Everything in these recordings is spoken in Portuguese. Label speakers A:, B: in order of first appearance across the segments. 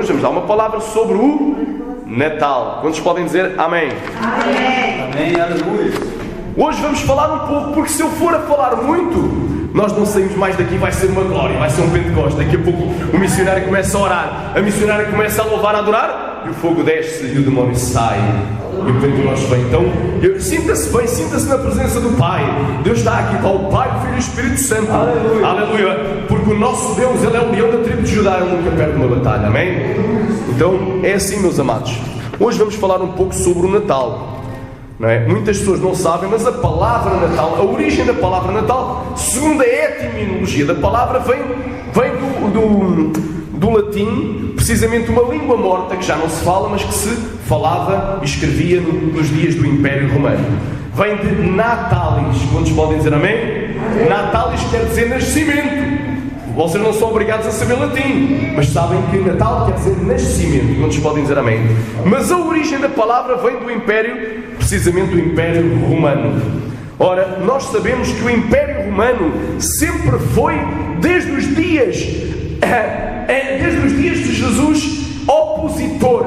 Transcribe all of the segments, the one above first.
A: hoje vamos dar uma palavra sobre o Natal. Quantos podem dizer amém?
B: Amém.
C: Amém, aleluia.
A: Hoje vamos falar um pouco, porque se eu for a falar muito, nós não saímos mais daqui, vai ser uma glória, vai ser um Pentecoste. Daqui a pouco o missionário começa a orar, a missionária começa a louvar, a adorar, e o fogo desce e o demónio sai. E o Pentecoste vem. Então, sinta-se bem, sinta-se na presença do Pai. Deus está aqui, está o Pai, o Filho e o Espírito Santo.
C: Aleluia.
A: Aleluia. Porque o nosso Deus, Ele é o leão da tribo de Judá, Ele nunca perde uma batalha. Amém? Então, é assim, meus amados. Hoje vamos falar um pouco sobre o Natal. Não é? Muitas pessoas não sabem, mas a palavra Natal, a origem da palavra Natal, segundo a etimologia da palavra, vem do latim, precisamente uma língua morta que já não se fala, mas que se falava e escrevia nos dias do Império Romano. Vem de natalis. Quantos podem dizer amém? Natalis quer dizer nascimento. Vocês não são obrigados a saber latim, mas sabem que Natal quer dizer nascimento. Quantos podem dizer amém? Mas a origem da palavra vem do Império, precisamente do Império Romano. Ora, nós sabemos que o Império Romano sempre foi, desde os dias de Jesus, opositor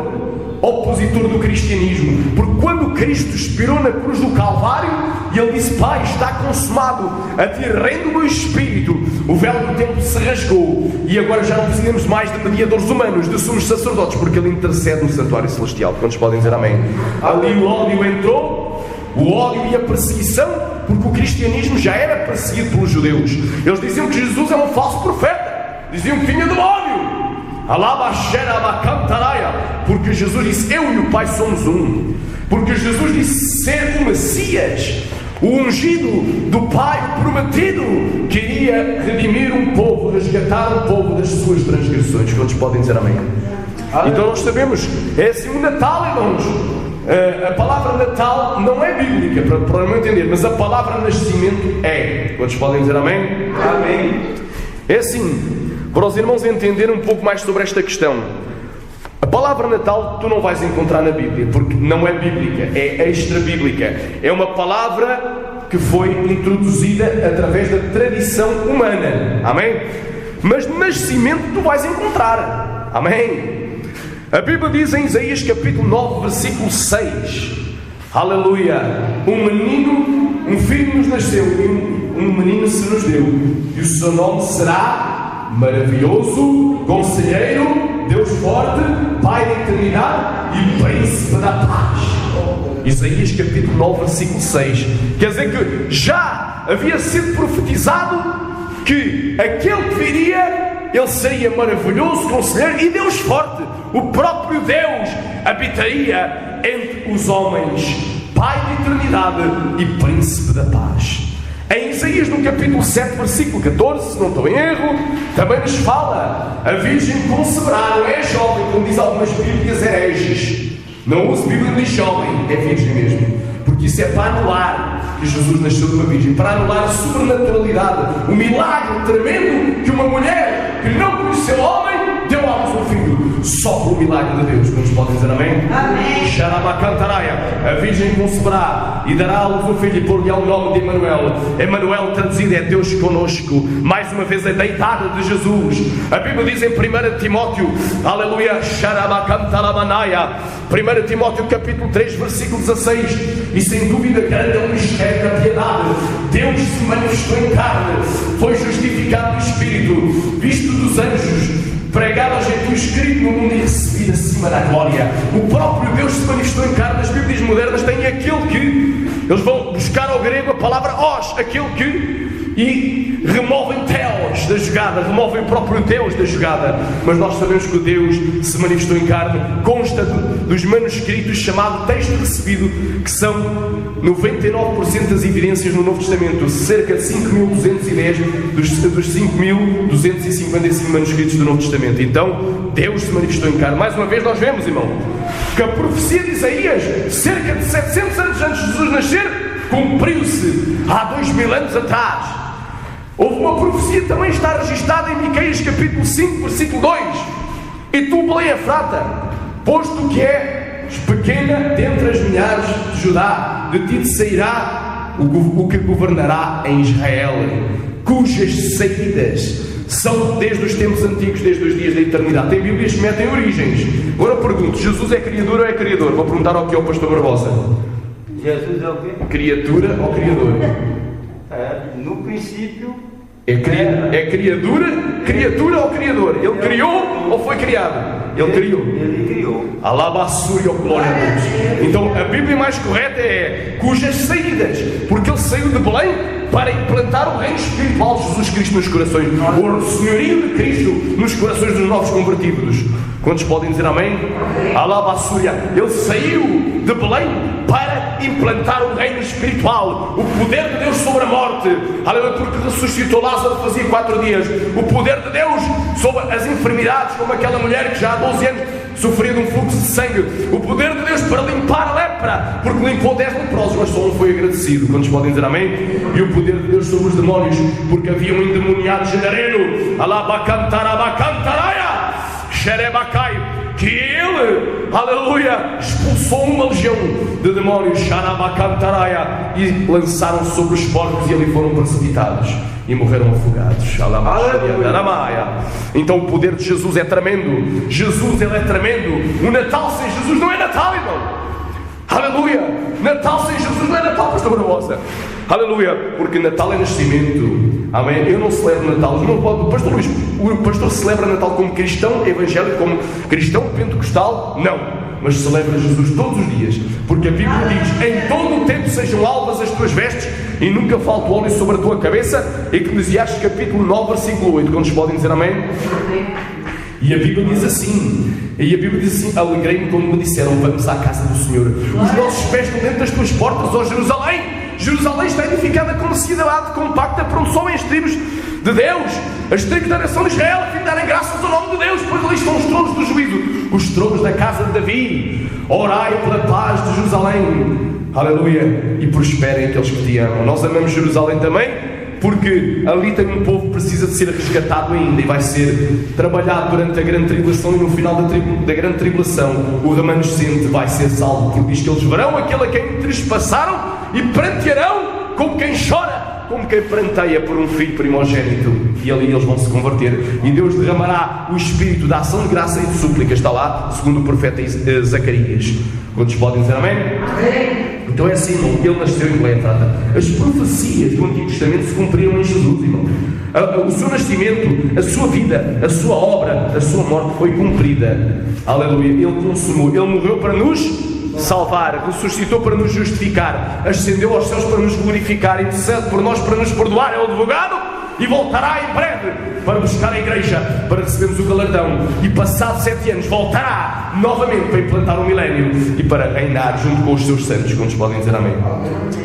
A: do cristianismo. Porque quando Cristo expirou na cruz do Calvário, e Ele disse: Pai, está consumado, a Ti rendo o meu espírito, o véu do templo se rasgou, e agora já não precisamos mais de mediadores humanos, de sumos sacerdotes, porque Ele intercede no santuário celestial. Quantos podem dizer amém? Ali o ódio entrou, o ódio e a perseguição, porque o cristianismo já era perseguido pelos judeus. Eles diziam que Jesus é um falso profeta, diziam que vinha do ódio. Porque Jesus disse: eu e o Pai somos um. Porque Jesus disse ser o Messias, o ungido do Pai, o prometido, que iria redimir um povo, resgatar um povo das suas transgressões. Quantos podem dizer amém? Então nós sabemos, é assim o Natal, irmãos. A palavra Natal não é bíblica, para não entender, mas a palavra nascimento é. Quantos podem dizer amém?
C: Amém.
A: É assim, para os irmãos entenderem um pouco mais sobre esta questão. A palavra Natal tu não vais encontrar na Bíblia, porque não é bíblica, é extra-bíblica. É uma palavra que foi introduzida através da tradição humana. Amém? Mas nascimento tu vais encontrar. Amém? A Bíblia diz em Isaías capítulo 9, versículo 6. Aleluia! Um filho nos nasceu, e um menino se nos deu, e o seu nome será Maravilhoso, Conselheiro, Deus Forte, Pai da Eternidade e Príncipe da Paz. Isaías capítulo 9, versículo 6. Quer dizer que já havia sido profetizado que aquele que viria, ele seria maravilhoso, conselheiro e Deus forte. O próprio Deus habitaria entre os homens, Pai da Eternidade e Príncipe da Paz. Em Isaías, no capítulo 7, versículo 14, se não estou em erro, também nos fala: a Virgem conceberá, não é jovem, como diz algumas Bíblias hereges. Não use Bíblia de jovem, é virgem mesmo, porque isso é para anular que Jesus nasceu de uma virgem, para anular a sobrenaturalidade, o milagre tremendo que uma mulher que não conheceu homem deu à luz um filho, só por milagre de Deus. Quantos podem dizer amém?
B: Amém.
A: A Virgem conceberá e dará à luz um filho, e por-lhe o nome de Emanuel. Emanuel traduzido é Deus conosco. Mais uma vez a deidade de Jesus. A Bíblia diz em 1 Timóteo, aleluia, 1 Timóteo capítulo 3, versículo 16, e sem dúvida grande é o mistério da piedade. Deus se manifestou em carne, foi justificado no Espírito, visto dos anjos, pregado aos gentios, escrito no mundo e recebido acima da glória. O próprio Deus se manifestou em carne. As Bíblias modernas têm aquele que, eles vão buscar ao grego a palavra os, aquele que, e removem teos da jogada, removem o próprio Deus da jogada. Mas nós sabemos que o Deus se manifestou em carne, consta dos manuscritos chamado texto recebido, que são 99% das evidências no Novo Testamento, cerca de 5.210 dos 5.255 manuscritos do Novo Testamento. Então, Deus se manifestou em carne. Mais uma vez nós vemos, irmão, que a profecia de Isaías, cerca de 700 anos antes de Jesus nascer, cumpriu-se há 2000 anos atrás. Houve uma profecia que também está registada em Miqueias capítulo 5, versículo 2. E tu, Belém Efrata, posto que és pequena dentre as milhares de Judá, de ti sairá o que governará em Israel, cujas saídas São desde os tempos antigos, desde os dias da eternidade. Tem Bíblias que metem origens. Agora eu pergunto, Jesus é criador ou é criador? Vou perguntar ao que é o pastor Barbosa.
B: Jesus é o quê?
A: Criatura ou criador?
B: No princípio...
A: É criatura ou criador? Ele criou ou foi criado? Ele criou.
B: Ele criou.
A: Alabaçúria, glória a Deus. Então a Bíblia mais correta é cujas saídas, porque ele saiu de Belém para implantar o reino espiritual de Jesus Cristo nos corações, o senhorio de Cristo nos corações dos novos convertidos. Quantos podem dizer amém? Alabaçúria. Ele saiu de Belém para implantar o reino espiritual, o poder de Deus sobre a morte. Aleluia, porque ressuscitou Lázaro fazia 4 dias. O poder de Deus sobre as enfermidades, como aquela mulher que já há 12 anos sofria de um fluxo de sangue. O poder de Deus para limpar a lepra, porque limpou 10 leprosos, mas só um foi agradecido. Quantos podem dizer amém? E o poder de Deus sobre os demónios, porque havia um endemoniado genereno, Alabacantaraia, Xerebacai, que ele, aleluia, expulsou uma legião de demónios, Xarabacantaraia, e lançaram sobre os porcos e ali foram precipitados e morreram afogados. Então o poder de Jesus é tremendo. Jesus, ele é tremendo. O Natal sem Jesus não é Natal, irmão. Aleluia. Natal sem Jesus não é Natal, pastor Barbosa. Aleluia. Porque Natal é nascimento. Amém. Eu não celebro Natal. Não pode, pastor Luís, o pastor celebra Natal como cristão evangélico, como cristão pentecostal? Não. Mas celebra Jesus todos os dias, porque a Bíblia diz: em todo o tempo sejam alvas as tuas vestes e nunca falte óleo sobre a tua cabeça. Eclesiastes capítulo 9 versículo 8. Quantos podem dizer amém? E a Bíblia diz assim, alegrei-me quando me disseram: vamos à casa do Senhor. Os nossos pés estão dentro das tuas portas, ó Jerusalém. Jerusalém está edificada como cidade compacta para onde sobem as tribos de Deus, as tribos da nação de Israel, a fim de darem graças ao nome de Deus, pois ali estão os tronos do juízo, os tronos da casa de Davi. Orai pela paz de Jerusalém, aleluia, e prosperem aqueles que te amam. Nós amamos Jerusalém também, porque ali tem um povo que precisa de ser resgatado ainda, e vai ser trabalhado durante a grande tribulação, e no final da grande tribulação o remanescente vai ser salvo, porque diz que eles verão aquele a quem trespassaram e prantearão como quem chora, como quem pranteia por um filho primogênito, e ali eles vão se converter, e Deus derramará o espírito da ação de graça e de súplica. Está lá, segundo o profeta Zacarias. Quantos podem dizer amém? Amém. Então é assim, irmão, ele nasceu em Belém. As profecias do Antigo Testamento se cumpriram em Jesus, irmão. O seu nascimento, a sua vida, a sua obra, a sua morte foi cumprida. Aleluia. Ele consumou, ele morreu para nos salvar, ressuscitou para nos justificar, ascendeu aos céus para nos glorificar, intercede por nós para nos perdoar, é o advogado, e voltará em breve para buscar a igreja, para recebermos o galardão, e passados 7 anos voltará novamente para implantar o milénio e para reinar junto com os seus santos. Quantos podem dizer amém?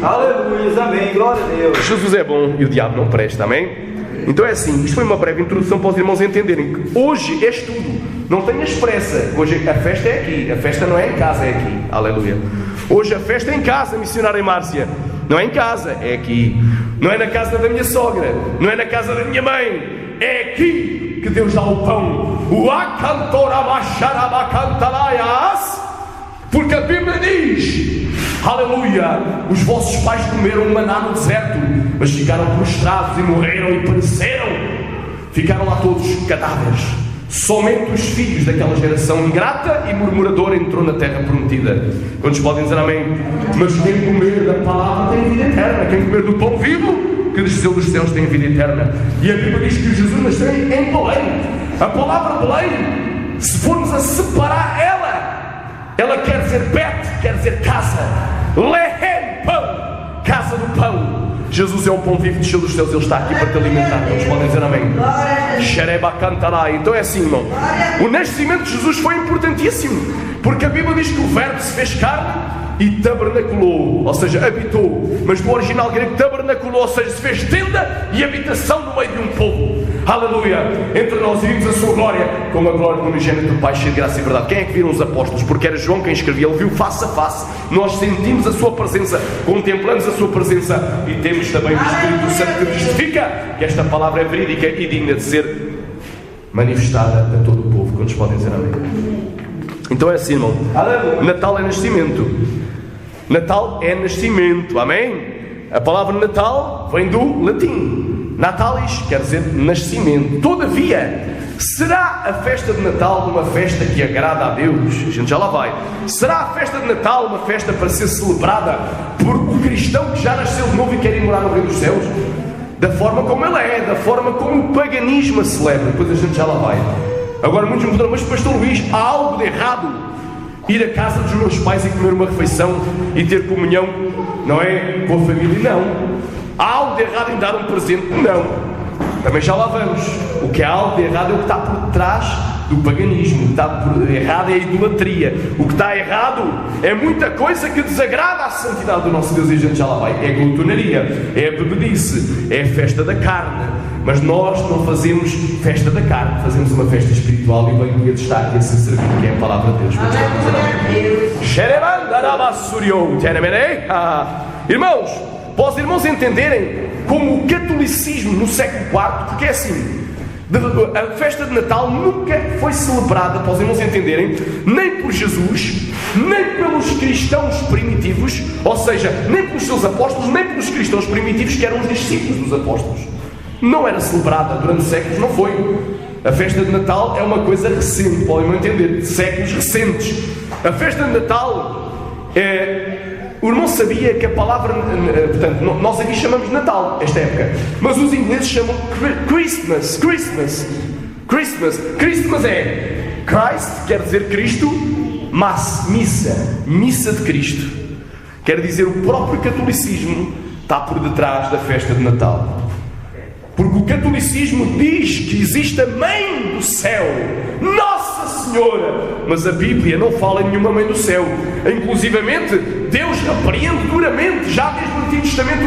B: Aleluia, amém, glória a Deus.
A: Jesus é bom e o diabo não presta, amém? Então é assim, isto foi uma breve introdução para os irmãos entenderem que hoje é estudo. Não tenhas pressa, hoje a festa é aqui, a festa não é em casa, é aqui, aleluia. Hoje a festa é em casa, missionária Márcia, não é em casa, é aqui. Não é na casa da minha sogra, não é na casa da minha mãe, é aqui que Deus dá o pão. O acantorabacharabacantalaia, porque a Bíblia diz, aleluia, os vossos pais comeram maná no deserto, mas ficaram prostrados e morreram e pereceram, ficaram lá todos cadáveres. Somente os filhos daquela geração ingrata e murmuradora entrou na terra prometida. Quantos podem dizer amém? Mas quem comer da palavra tem vida eterna. Quem comer do pão vivo que desceu dos céus tem vida eterna. E a Bíblia diz que Jesus nasceu em Belém. A palavra Belém, se formos a separar ela quer dizer Bet, quer dizer casa. Lehem, pão, casa do pão. Jesus é o pão vivo que desceu dos céus, ele está aqui para te alimentar. Todos podem dizer amém. Xerebacantarai. Então é assim, irmão, o nascimento de Jesus foi importantíssimo, porque a Bíblia diz que o verbo se fez carne e tabernaculou, ou seja, habitou. Mas no original grego, tabernaculou, ou seja, se fez tenda e habitação no meio de um povo. Aleluia. Entre nós vimos a sua glória, como a glória do unigênito do Pai, cheio de graça e verdade. Quem é que viram os apóstolos? Porque era João quem escrevia, ele viu face a face. Nós sentimos a sua presença, contemplamos a sua presença e temos também o Espírito Santo que testifica que esta palavra é verídica e digna de ser manifestada a todo o povo. Quantos podem dizer amém? Então é assim, irmão. Natal é nascimento. Natal é nascimento, amém? A palavra Natal vem do latim. Natalis quer dizer nascimento. Todavia, será a festa de Natal uma festa que agrada a Deus? A gente já lá vai. Será a festa de Natal uma festa para ser celebrada por um cristão que já nasceu de novo e quer ir morar no reino dos céus? Da forma como ele é, da forma como o paganismo a celebra. Depois a gente já lá vai. Agora muitos me perguntam, mas pastor Luís, há algo de errado ir à casa dos meus pais e comer uma refeição e ter comunhão, não é, com a família? Não. Há algo de errado em dar um presente? Não. Também já lá vamos. O que é algo de errado é o que está por trás do paganismo. O que está por errado é a idolatria. O que está errado é muita coisa que desagrada à santidade do nosso Deus, e a gente já lá vai. É a glutonaria, é a bebedice, é a festa da carne. Mas nós não fazemos festa da carne, fazemos uma festa espiritual, e bem podia estar aqui a ser servido, que é a palavra de Deus. Irmãos, para os irmãos entenderem como o catolicismo no século IV, porque é assim, a festa de Natal nunca foi celebrada, para os irmãos entenderem, nem por Jesus, nem pelos cristãos primitivos, ou seja, nem pelos seus apóstolos, nem pelos cristãos primitivos que eram os discípulos dos apóstolos. Não era celebrada durante séculos, não foi. A festa de Natal é uma coisa recente, podem entender, de séculos recentes. A festa de Natal o irmão sabia que a palavra, portanto, nós aqui chamamos de Natal, esta época, mas os ingleses chamam Christmas. Christmas é Christ, quer dizer Cristo, Mass, missa de Cristo. Quer dizer, o próprio catolicismo está por detrás da festa de Natal. Porque o catolicismo diz que existe a Mãe do Céu, Nossa Senhora, mas a Bíblia não fala em nenhuma Mãe do Céu. Inclusivamente, Deus repreende duramente, já desde o Antigo Testamento,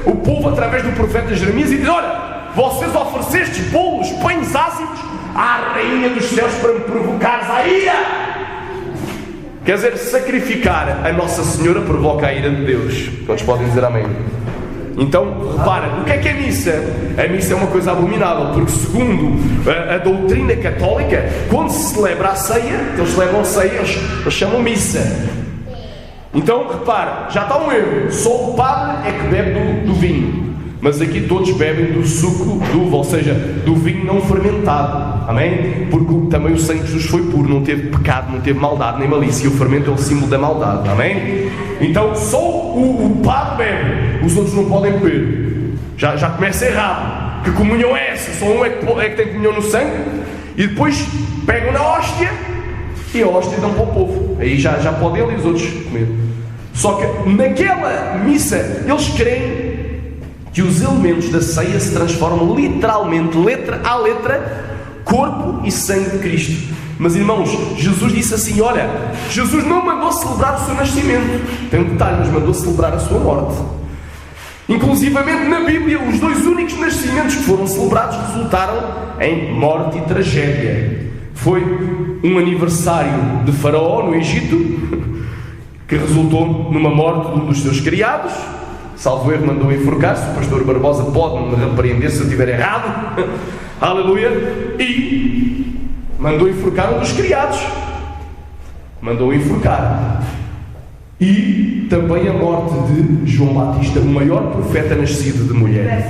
A: o povo através do profeta Jeremias, e diz: olha, vocês oferecestes bolos, pães ázimos à Rainha dos Céus para me provocares a ira. Quer dizer, sacrificar a Nossa Senhora provoca a ira de Deus. Todos podem dizer amém. Então, repara, o que é a missa? A missa é uma coisa abominável, porque segundo a doutrina católica, quando se celebra a ceia, eles celebram a ceia, eles chamam missa. Então, repara, já está um erro. Só o padre é que bebe do vinho, mas aqui todos bebem do suco de uva, ou seja, do vinho não fermentado. Amém? Porque também o sangue de Jesus foi puro, não teve pecado, não teve maldade nem malícia. E o fermento é o símbolo da maldade. Amém? Então só o padre bebe, os outros não podem beber. Já começa errado. Que comunhão é essa? Só um é que tem comunhão no sangue. E depois pegam na hóstia e a hóstia dão para o povo. Aí já podem ele e os outros comer. Só que naquela missa eles creem que os elementos da ceia se transformam literalmente, letra a letra, corpo e sangue de Cristo. Mas irmãos, Jesus disse assim: olha, Jesus não mandou celebrar o seu nascimento, tem um detalhe, mas mandou celebrar a sua morte. Inclusivamente na Bíblia, os dois únicos nascimentos que foram celebrados resultaram em morte e tragédia. Foi um aniversário de Faraó no Egito, que resultou numa morte de um dos seus criados. Salvo erro, mandou enforcar-se. O pastor Barbosa pode-me repreender se eu estiver errado. Aleluia. E mandou enforcar um dos criados. Mandou enforcar. E também a morte de João Batista, o maior profeta nascido de mulher.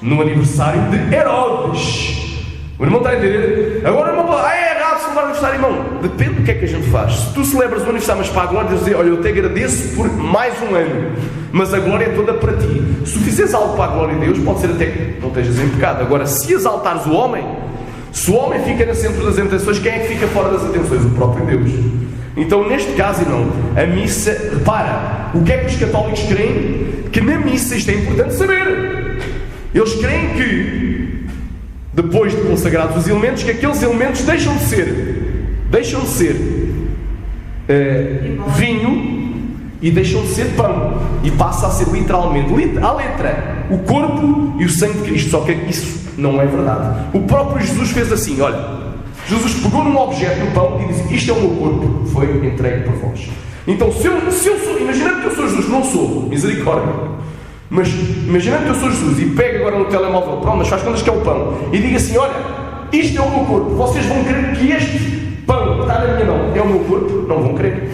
A: No aniversário de Herodes. O irmão está a entender? Agora o irmão fala: é errado celebrar o aniversário, irmão. Depende do que é que a gente faz. Se tu celebras o aniversário, mas para a glória de Deus, dizer: olha, eu te agradeço por mais um ano, mas a glória é toda para ti. Se tu fizeres algo para a glória de Deus, pode ser até que não estejas em pecado. Agora, se exaltares o homem, se o homem fica no centro das atenções, quem é que fica fora das atenções? O próprio Deus. Então, neste caso, irmão, a missa, repara, o que é que os católicos creem? Que na missa, isto é importante saber, eles creem que, depois de consagrados os elementos, que aqueles elementos deixam de ser vinho e deixam de ser pão, e passa a ser literalmente, à letra, o corpo e o sangue de Cristo. Só que isso não é verdade. O próprio Jesus fez assim: olha, Jesus pegou num objeto, no pão, e disse: isto é o meu corpo, foi entregue por vós. Então, se eu sou, imaginando que eu sou Jesus, não sou, misericórdia, mas imaginando que eu sou Jesus e pego agora no telemóvel, pronto, mas faz contas que é o pão, e digo assim: olha, isto é o meu corpo, vocês vão crer que este pão que está na minha mão é o meu corpo? Não vão crer.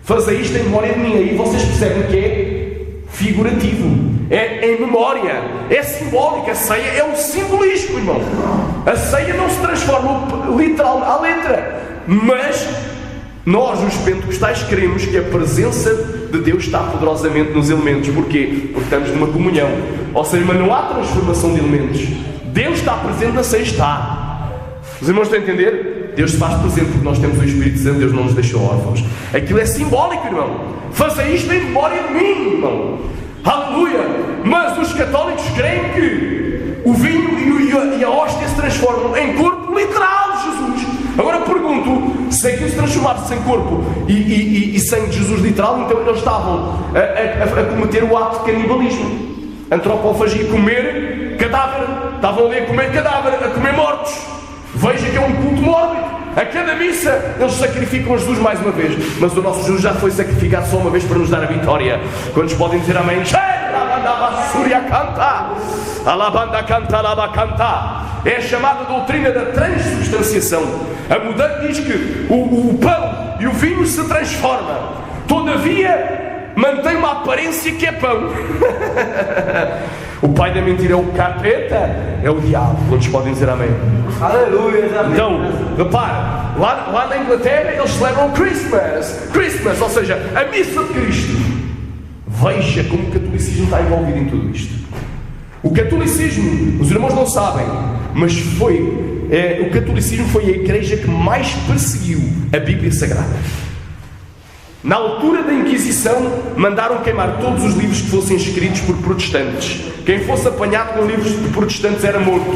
A: Fazei isto em memória de mim. Aí vocês percebem que é figurativo. é em memória, é simbólica. A ceia é um simbolismo, irmão. A ceia não se transforma literal à letra, mas nós, os pentecostais, queremos que a presença de Deus está poderosamente nos elementos. Porquê? Porque estamos numa comunhão. Ou seja, mas não há transformação de elementos. Deus está presente na ceia, está. Os irmãos estão a entender? Deus se faz presente porque nós temos o Espírito Santo. Deus não nos deixou órfãos. Aquilo é simbólico, irmão. Faça isto em memória de mim, irmão. Aleluia! Mas os católicos creem que o vinho e a hóstia se transformam em corpo literal de Jesus. Agora pergunto, se aquilo se transformasse em corpo e sangue de Jesus literal, então eles estavam a cometer o ato de canibalismo, antropofagia, comer cadáver. Estavam ali a comer cadáver, a comer mortos. Veja que é um culto mórbido. A cada missa eles sacrificam Jesus mais uma vez. Mas o nosso Jesus já foi sacrificado só uma vez para nos dar a vitória. Quantos podem dizer amém? Alabanda canta, alaba canta. É a chamada doutrina da transubstanciação. A mudança diz que o pão e o vinho se transformam. Todavia, mantém uma aparência que é pão. O pai da mentira é o capeta, é o diabo. Quantos podem dizer amém?
B: Aleluia, amém.
A: Então, repare, lá na Inglaterra eles celebram Christmas, ou seja, a missa de Cristo. Veja como o catolicismo está envolvido em tudo isto. O catolicismo, os irmãos não sabem, mas o catolicismo foi a igreja que mais perseguiu a Bíblia Sagrada. Na altura da Inquisição, mandaram queimar todos os livros que fossem escritos por protestantes. Quem fosse apanhado com livros de protestantes era morto.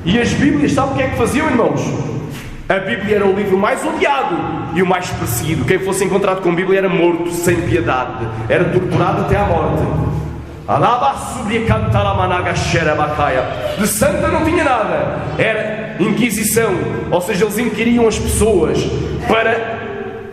A: E as Bíblias, sabe o que é que faziam, irmãos? A Bíblia era o livro mais odiado e o mais perseguido. Quem fosse encontrado com a Bíblia era morto sem piedade. Era torturado até à morte. De santa não tinha nada. Era Inquisição. Ou seja, eles inquiriam as pessoas para...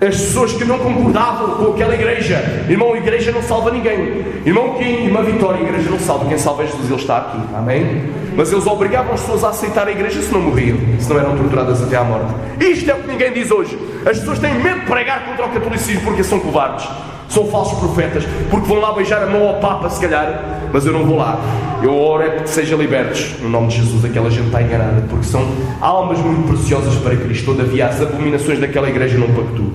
A: as pessoas que não concordavam com aquela igreja. Irmão, a igreja não salva ninguém. Irmão, irmã Vitória, a igreja não salva. Quem salva é Jesus, Ele está aqui. Amém? Mas eles obrigavam as pessoas a aceitar a igreja se não morriam, se não eram torturadas até à morte. Isto é o que ninguém diz hoje. As pessoas têm medo de pregar contra o catolicismo porque são covardes. São falsos profetas, porque vão lá beijar a mão ao Papa, se calhar. Mas eu não vou lá. Eu oro é porque sejam libertos. No nome de Jesus, aquela gente está enganada, porque são almas muito preciosas para Cristo. Todavia, as abominações daquela igreja não pactuam.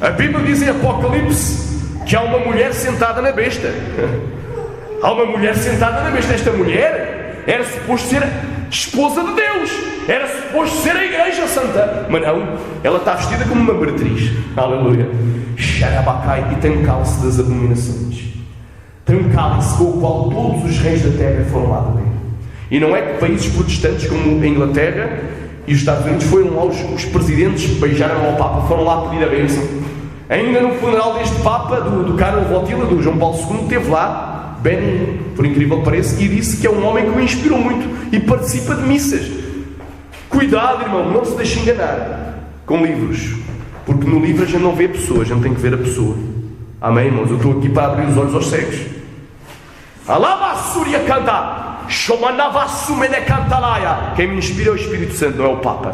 A: A Bíblia diz em Apocalipse que há uma mulher sentada na besta. Há uma mulher sentada na besta. Esta mulher era suposto ser esposa de Deus. Era suposto ser a igreja santa. Mas não, ela está vestida como uma meretriz. Aleluia. Xarabacai. E tem um cálice das abominações. Tem um cálice com o qual todos os reis da terra foram lá beber. E não é que países protestantes como a Inglaterra e os Estados Unidos foram lá, os presidentes beijaram ao Papa, foram lá pedir a bênção. Ainda no funeral deste Papa, do Carlo Wojtyla, do João Paulo II, esteve lá Benny, por incrível que pareça, e disse que é um homem que o inspirou muito e participa de missas. Cuidado, irmão, não se deixe enganar com livros, porque no livro a gente não vê a pessoa, a gente tem que ver a pessoa. Amém, irmãos? Eu estou aqui para abrir os olhos aos cegos. Alabassúria canta. Quem me inspira é o Espírito Santo, não é o Papa.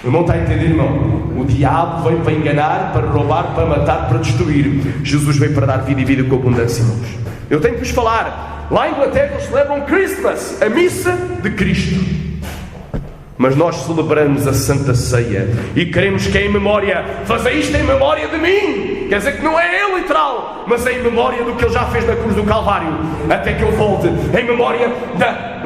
A: O irmão está a entender, irmão? O diabo veio para enganar, para roubar, para matar, para destruir. Jesus veio para dar vida e vida com abundância, irmãos. Eu tenho que vos falar. Lá em Inglaterra eles celebram Christmas, a missa de Cristo. Mas nós celebramos a Santa Ceia e queremos que em memória, fazer isto em memória de mim. Quer dizer que não é ele literal, mas é em memória do que ele já fez na cruz do Calvário, até que ele volte, em memória da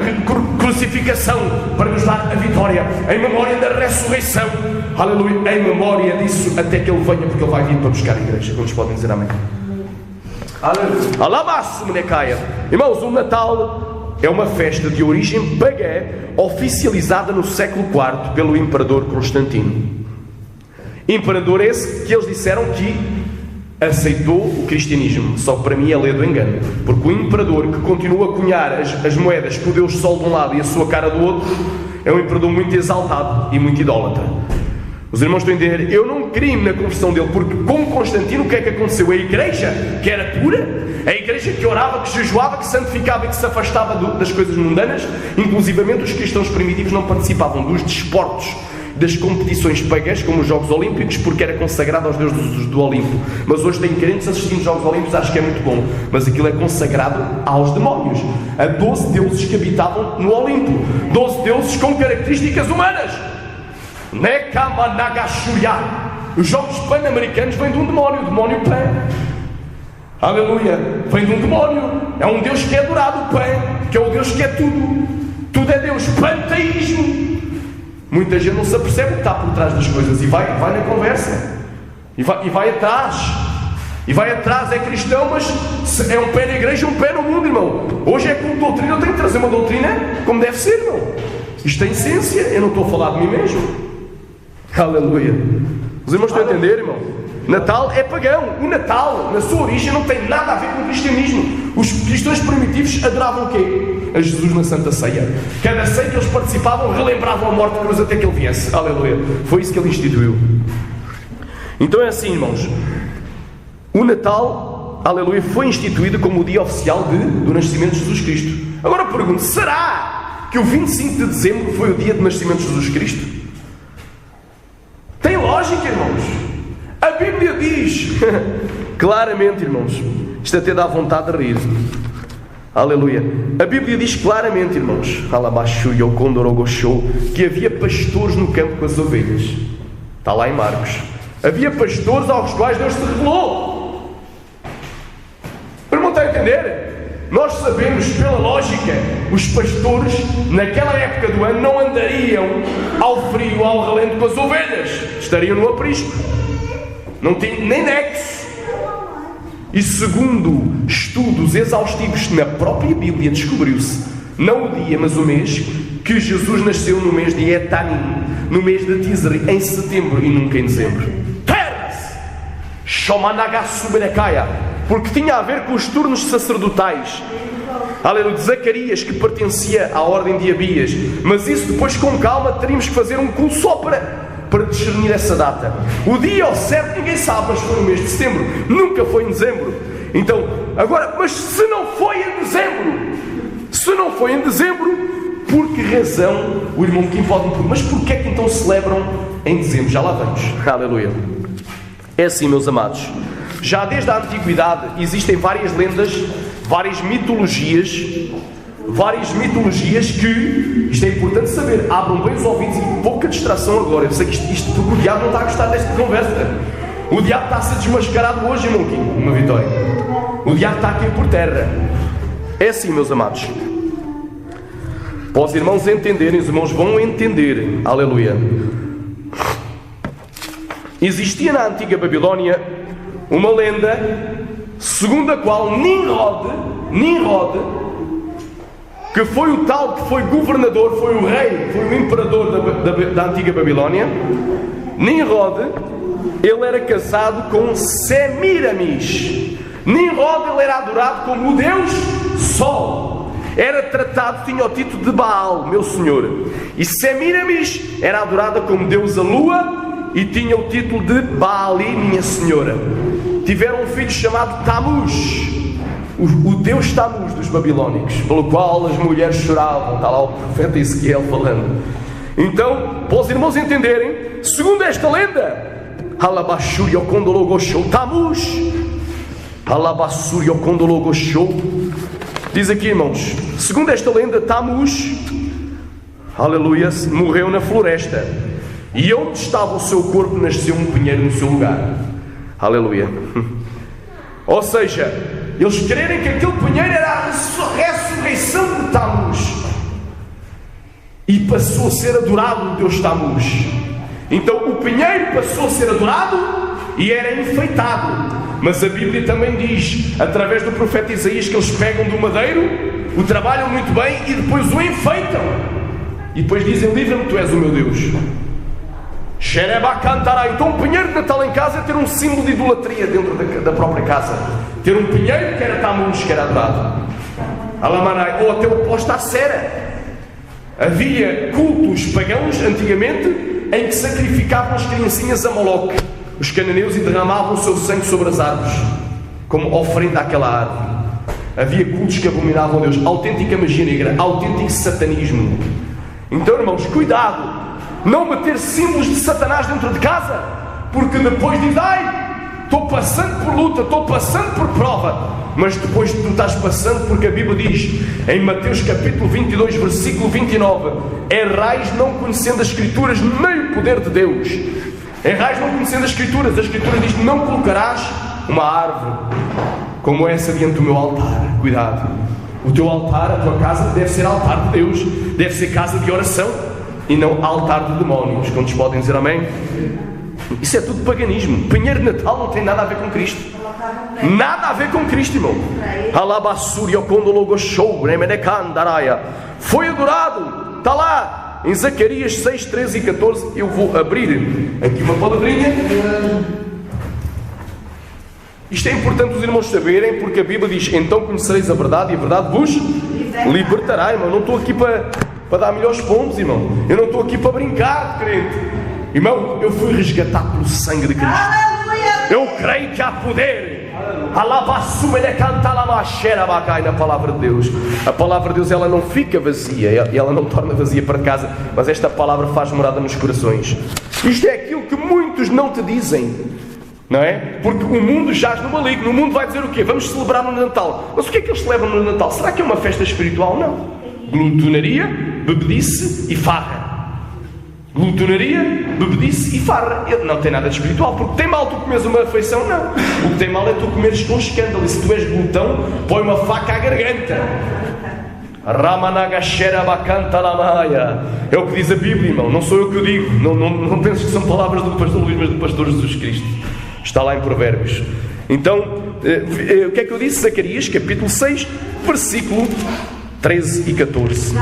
A: crucificação para nos dar a vitória, em memória da ressurreição, aleluia, em memória disso, até que ele venha, porque ele vai vir para buscar a igreja. Quantos podem dizer amém? Aleluia. Alabaço, menecaia. Irmãos, o Natal é uma festa de origem pagã, oficializada no século IV pelo imperador Constantino. Imperador esse que eles disseram que aceitou o cristianismo. Só que para mim é lei do engano, porque o imperador que continua a cunhar as moedas com o Deus Sol de um lado e a sua cara do outro é um imperador muito exaltado e muito idólatra. Os irmãos estão a entender? Eu não creio na conversão dele, porque com Constantino o que é que aconteceu? A igreja que era pura, a igreja que orava, que jejuava, que santificava e que se afastava das coisas mundanas, inclusivamente os cristãos primitivos não participavam dos desportos das competições pagãs, como os Jogos Olímpicos, porque era consagrado aos deuses do Olimpo. Mas hoje tem crentes assistindo aos Jogos Olímpicos, acho que é muito bom. Mas aquilo é consagrado aos demónios, a 12 deuses que habitavam no Olimpo, 12 deuses com características humanas. Nekamanagashurya. Os Jogos Pan-Americanos vêm de um demónio, o demónio Pan. Aleluia, vem de um demónio. É um Deus que é adorado, o Pan, que é o Deus que é tudo. Tudo é Deus, panteísmo. Muita gente não se apercebe o que está por trás das coisas e vai na conversa. E vai atrás. E vai atrás, é cristão, mas é um pé na igreja e um pé no mundo, irmão. Hoje é como doutrina, eu tenho que trazer uma doutrina como deve ser, irmão. Isto tem essência, eu não estou a falar de mim mesmo. Aleluia. Os irmãos estão a entender, irmão? Natal é pagão. O Natal, na sua origem, não tem nada a ver com o cristianismo. Os cristãos primitivos adoravam o quê? A Jesus na Santa Ceia. Cada ceia que eles participavam, relembravam a morte de Cruz até que ele viesse. Aleluia. Foi isso que ele instituiu. Então é assim, irmãos. O Natal, aleluia, foi instituído como o dia oficial do nascimento de Jesus Cristo. Agora eu pergunto, será que o 25 de dezembro foi o dia do nascimento de Jesus Cristo? Tem lógica, irmãos. A Bíblia diz claramente, irmãos, isto até dá vontade de rir. Aleluia. A Bíblia diz claramente, irmãos, que havia pastores no campo com as ovelhas. Está lá em Marcos. Havia pastores aos quais Deus se revelou. O irmão está a entender? Nós sabemos, pela lógica, os pastores naquela época do ano não andariam ao frio, ao relento com as ovelhas. Estariam no aprisco. Não tem nem nexo. E segundo estudos exaustivos na própria Bíblia, descobriu-se, não o dia, mas o mês, que Jesus nasceu no mês de Etanim, no mês de Tisri, em setembro e nunca em dezembro. Terras! Shomanagasuberekaya, porque tinha a ver com os turnos sacerdotais. Aleluia, de Zacarias, que pertencia à ordem de Abias. Mas isso depois, com calma, teríamos que fazer um culto só para discernir essa data. O dia ao certo ninguém sabe, mas foi no mês de setembro, nunca foi em dezembro. Então, agora, mas se não foi em dezembro, por que razão, o irmão Kim pode me perguntar, mas porquê é que então celebram em dezembro? Já lá vamos. Aleluia. É assim, meus amados, já desde a antiguidade existem várias lendas, várias mitologias que, isto é importante saber, abram bem os ouvidos e pouca distração agora. Eu sei que isto porque o diabo não está a gostar desta conversa. O diabo está a ser desmascarado hoje, irmão Kim, uma vitória. O diabo está aqui por terra. É assim, meus amados. Para os irmãos entenderem, os irmãos vão entender. Aleluia. Existia na antiga Babilónia uma lenda segundo a qual Nimrod, que foi o tal que foi governador, foi o rei, foi o imperador da antiga Babilónia. Nimrod, ele era casado com Semiramis. Nimrod, ele era adorado como o Deus Sol. Era tratado, tinha o título de Baal, meu senhor. E Semiramis era adorada como deusa Lua e tinha o título de Baali, minha senhora. Tiveram um filho chamado Tamuz, o Deus Tamuz dos babilónicos, pelo qual as mulheres choravam. Está lá o profeta Ezequiel falando. Então, para os irmãos entenderem, segundo esta lenda, Alabassuri Okondologoshou Tamuz, Alabassuri Okondologoshou, diz aqui, irmãos, segundo esta lenda, Tamuz, aleluia, morreu na floresta, e onde estava o seu corpo nasceu um pinheiro no seu lugar. Aleluia. Ou seja, eles crerem que aquele pinheiro era a ressurreição de Tamuz, e passou a ser adorado o Deus Tamuz. Então o pinheiro passou a ser adorado e era enfeitado. Mas a Bíblia também diz, através do profeta Isaías, que eles pegam do madeiro, o trabalham muito bem e depois o enfeitam. E depois dizem, livra-me, tu és o meu Deus. Então um pinheiro de Natal em casa é ter um símbolo de idolatria dentro da própria casa. Ter um pinheiro que era Tamuz, que era adorado. Alamanai, ou até oposto à Sera. Havia cultos pagãos antigamente em que sacrificavam as criancinhas a Moloque, os cananeus, e derramavam o seu sangue sobre as árvores como oferenda àquela árvore. Havia cultos que abominavam a Deus, autêntica magia negra, autêntico satanismo. Então, irmãos, cuidado, não meter símbolos de Satanás dentro de casa, porque depois diz: ai, estou passando por luta, estou passando por prova. Mas depois tu estás passando, porque a Bíblia diz em Mateus capítulo 22, versículo 29: errais não conhecendo as Escrituras nem o poder de Deus. Errais não conhecendo as Escrituras diz: não colocarás uma árvore como essa diante do meu altar. Cuidado, o teu altar, a tua casa deve ser altar de Deus, deve ser casa de oração e não altar de demónios. Quantos podem dizer amém? Isso é tudo paganismo. Pinheiro de Natal não tem nada a ver com Cristo. Nada a ver com Cristo, irmão. Foi adorado. Está lá em Zacarias 6, 13 e 14. Eu vou abrir aqui uma palavrinha. Isto é importante os irmãos saberem, porque a Bíblia diz: então conhecereis a verdade e a verdade vos libertará. Irmão, não estou aqui para dar melhores pombos, irmão. Eu não estou aqui para brincar de crente. Irmão, eu fui resgatado pelo sangue de Cristo. Eu creio que há poder. Na palavra de Deus. A palavra de Deus, ela não fica vazia, ela não torna vazia para casa, mas esta palavra faz morada nos corações. Isto é aquilo que muitos não te dizem, não é? Porque o mundo jaz no maligno. O mundo vai dizer o quê? Vamos celebrar no Natal. Mas o que é que eles celebram no Natal? Será que é uma festa espiritual? Não. Glutonaria, bebedice e farra. Glutonaria, bebedice e farra. Não tem nada de espiritual. Porque tem mal tu comeres uma refeição? Não. O que tem mal é tu comeres com escândalo. E se tu és glutão, põe uma faca à garganta. É o que diz a Bíblia, irmão. Não sou eu que o digo. Não penses que são palavras do pastor Luís, mas do pastor Jesus Cristo. Está lá em Provérbios. Então, o que é que eu disse? Zacarias, capítulo 6, versículo 13 e 14.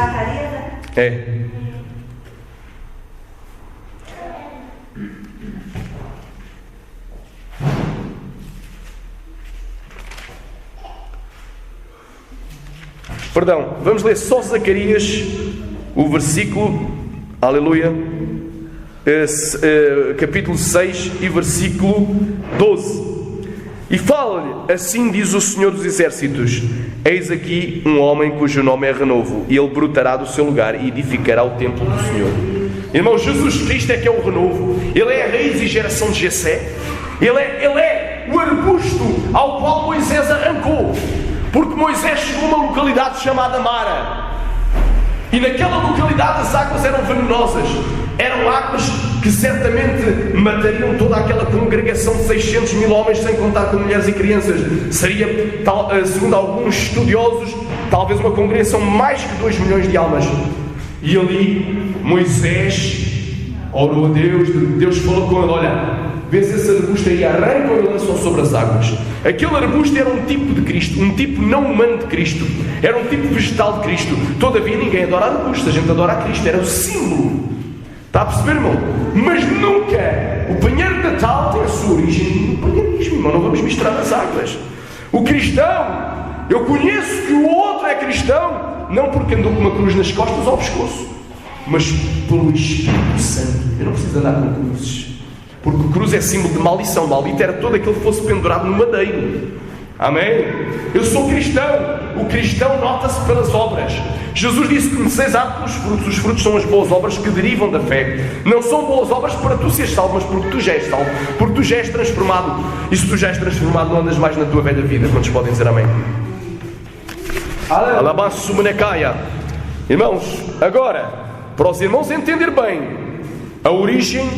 A: É. Perdão, vamos ler só Zacarias, o versículo, aleluia, capítulo 6 e versículo 12. E fala-lhe: assim diz o Senhor dos Exércitos: eis aqui um homem cujo nome é Renovo, e ele brotará do seu lugar e edificará o templo do Senhor. Irmão, Jesus Cristo é que é o renovo. Ele é a raiz e geração de Jessé. Ele é o arbusto ao qual Moisés arrancou. Porque Moisés chegou a uma localidade chamada Mara. E naquela localidade as águas eram venenosas. Eram águas que certamente matariam toda aquela congregação de 600 mil homens, sem contar com mulheres e crianças. Seria, segundo alguns estudiosos, talvez uma congregação mais que 2 milhões de almas. E ali Moisés orou a Deus. Deus falou com ele: olha, vês esse arbusto aí, arranca e lançam sobre as águas. Aquele arbusto era um tipo de Cristo, um tipo não humano de Cristo, era um tipo vegetal de Cristo. Todavia ninguém adora arbustos, a gente adora a Cristo, era o símbolo. Está a perceber, irmão? Mas nunca o pinheiro de Natal tem a sua origem no paganismo, irmão. Não vamos misturar as águas. O cristão, eu conheço que o outro é cristão, não porque andou com uma cruz nas costas ou ao pescoço, mas pelo Espírito Santo. Eu não preciso andar com cruzes. Porque cruz é símbolo de maldição. Maldito era todo aquele que fosse pendurado no madeiro. Amém? Eu sou cristão. O cristão nota-se pelas obras. Jesus disse: conheceis a árvore pelos frutos. Os frutos são as boas obras que derivam da fé. Não são boas obras para tu seres salvo, mas porque tu já és salvo, porque tu já és transformado. E se tu já és transformado, não andas mais na tua velha vida. Quantos podem dizer amém? Alabaço menecaia. Irmãos, agora, para os irmãos entender bem a origem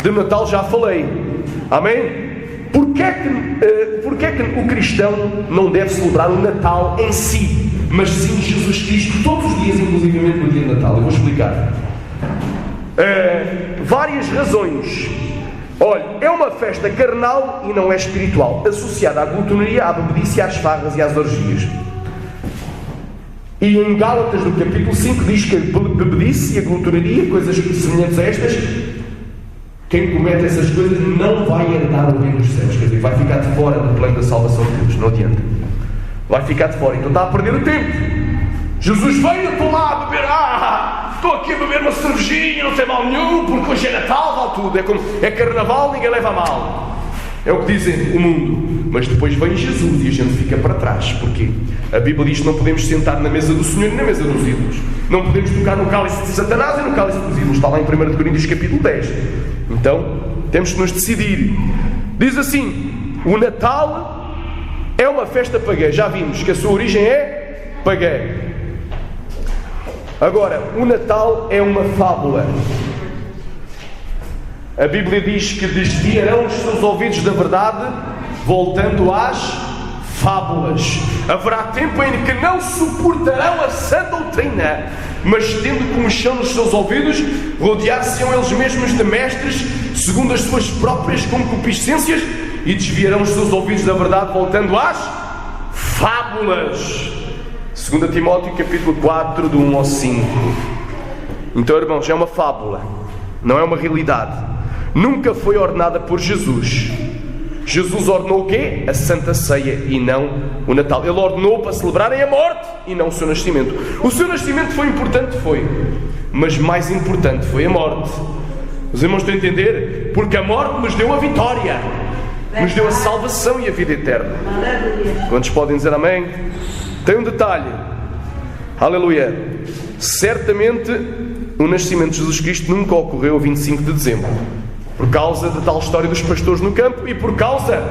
A: de Natal, já falei. Amém? Porquê é que o cristão não deve celebrar o Natal em si, mas sim Jesus Cristo todos os dias, inclusive no dia de Natal? Eu vou explicar. Várias razões. Olha, é uma festa carnal e não é espiritual, associada à glutonaria, à bebedice, às farras e às orgias. E em Gálatas, no capítulo 5, diz que a bebedice e a glutonaria, coisas semelhantes a estas, quem comete essas coisas não vai herdar o reino dos céus. Quer dizer, vai ficar de fora do plano da salvação de Deus. Não adianta. Vai ficar de fora. Então está a perder o tempo. Jesus veio, eu estou lá a beber. Estou aqui a beber uma cervejinha, não tem mal nenhum, porque hoje é Natal, vale tudo. É carnaval, ninguém leva a mal. É o que dizem o mundo. Mas depois vem Jesus e a gente fica para trás. Porquê? A Bíblia diz que não podemos sentar na mesa do Senhor e na mesa dos ídolos. Não podemos tocar no cálice de Satanás e no cálice dos ídolos. Está lá em 1 Coríntios capítulo 10. Então, temos que nos decidir. Diz assim: o Natal é uma festa pagã. Já vimos que a sua origem é pagã. Agora, o Natal é uma fábula. A Bíblia diz que desviarão os seus ouvidos da verdade, voltando às fábulas. Haverá tempo em que não suportarão a sã doutrina, mas tendo comichão nos seus ouvidos, rodear-se-ão eles mesmos de mestres, segundo as suas próprias concupiscências, e desviarão os seus ouvidos da verdade, voltando às fábulas. 2 Timóteo capítulo 4, do 1 ao 5. Então, irmãos, é uma fábula, não é uma realidade. Nunca foi ordenada por Jesus. Jesus ordenou o quê? A Santa Ceia e não o Natal. Ele ordenou para celebrarem a morte e não o seu nascimento. O seu nascimento foi importante, foi. Mas mais importante foi a morte. Os irmãos estão a entender? Porque a morte nos deu a vitória. Nos deu a salvação e a vida eterna. Quantos podem dizer amém? Tem um detalhe. Aleluia. Certamente o nascimento de Jesus Cristo nunca ocorreu a 25 de dezembro. Por causa da tal história dos pastores no campo e por causa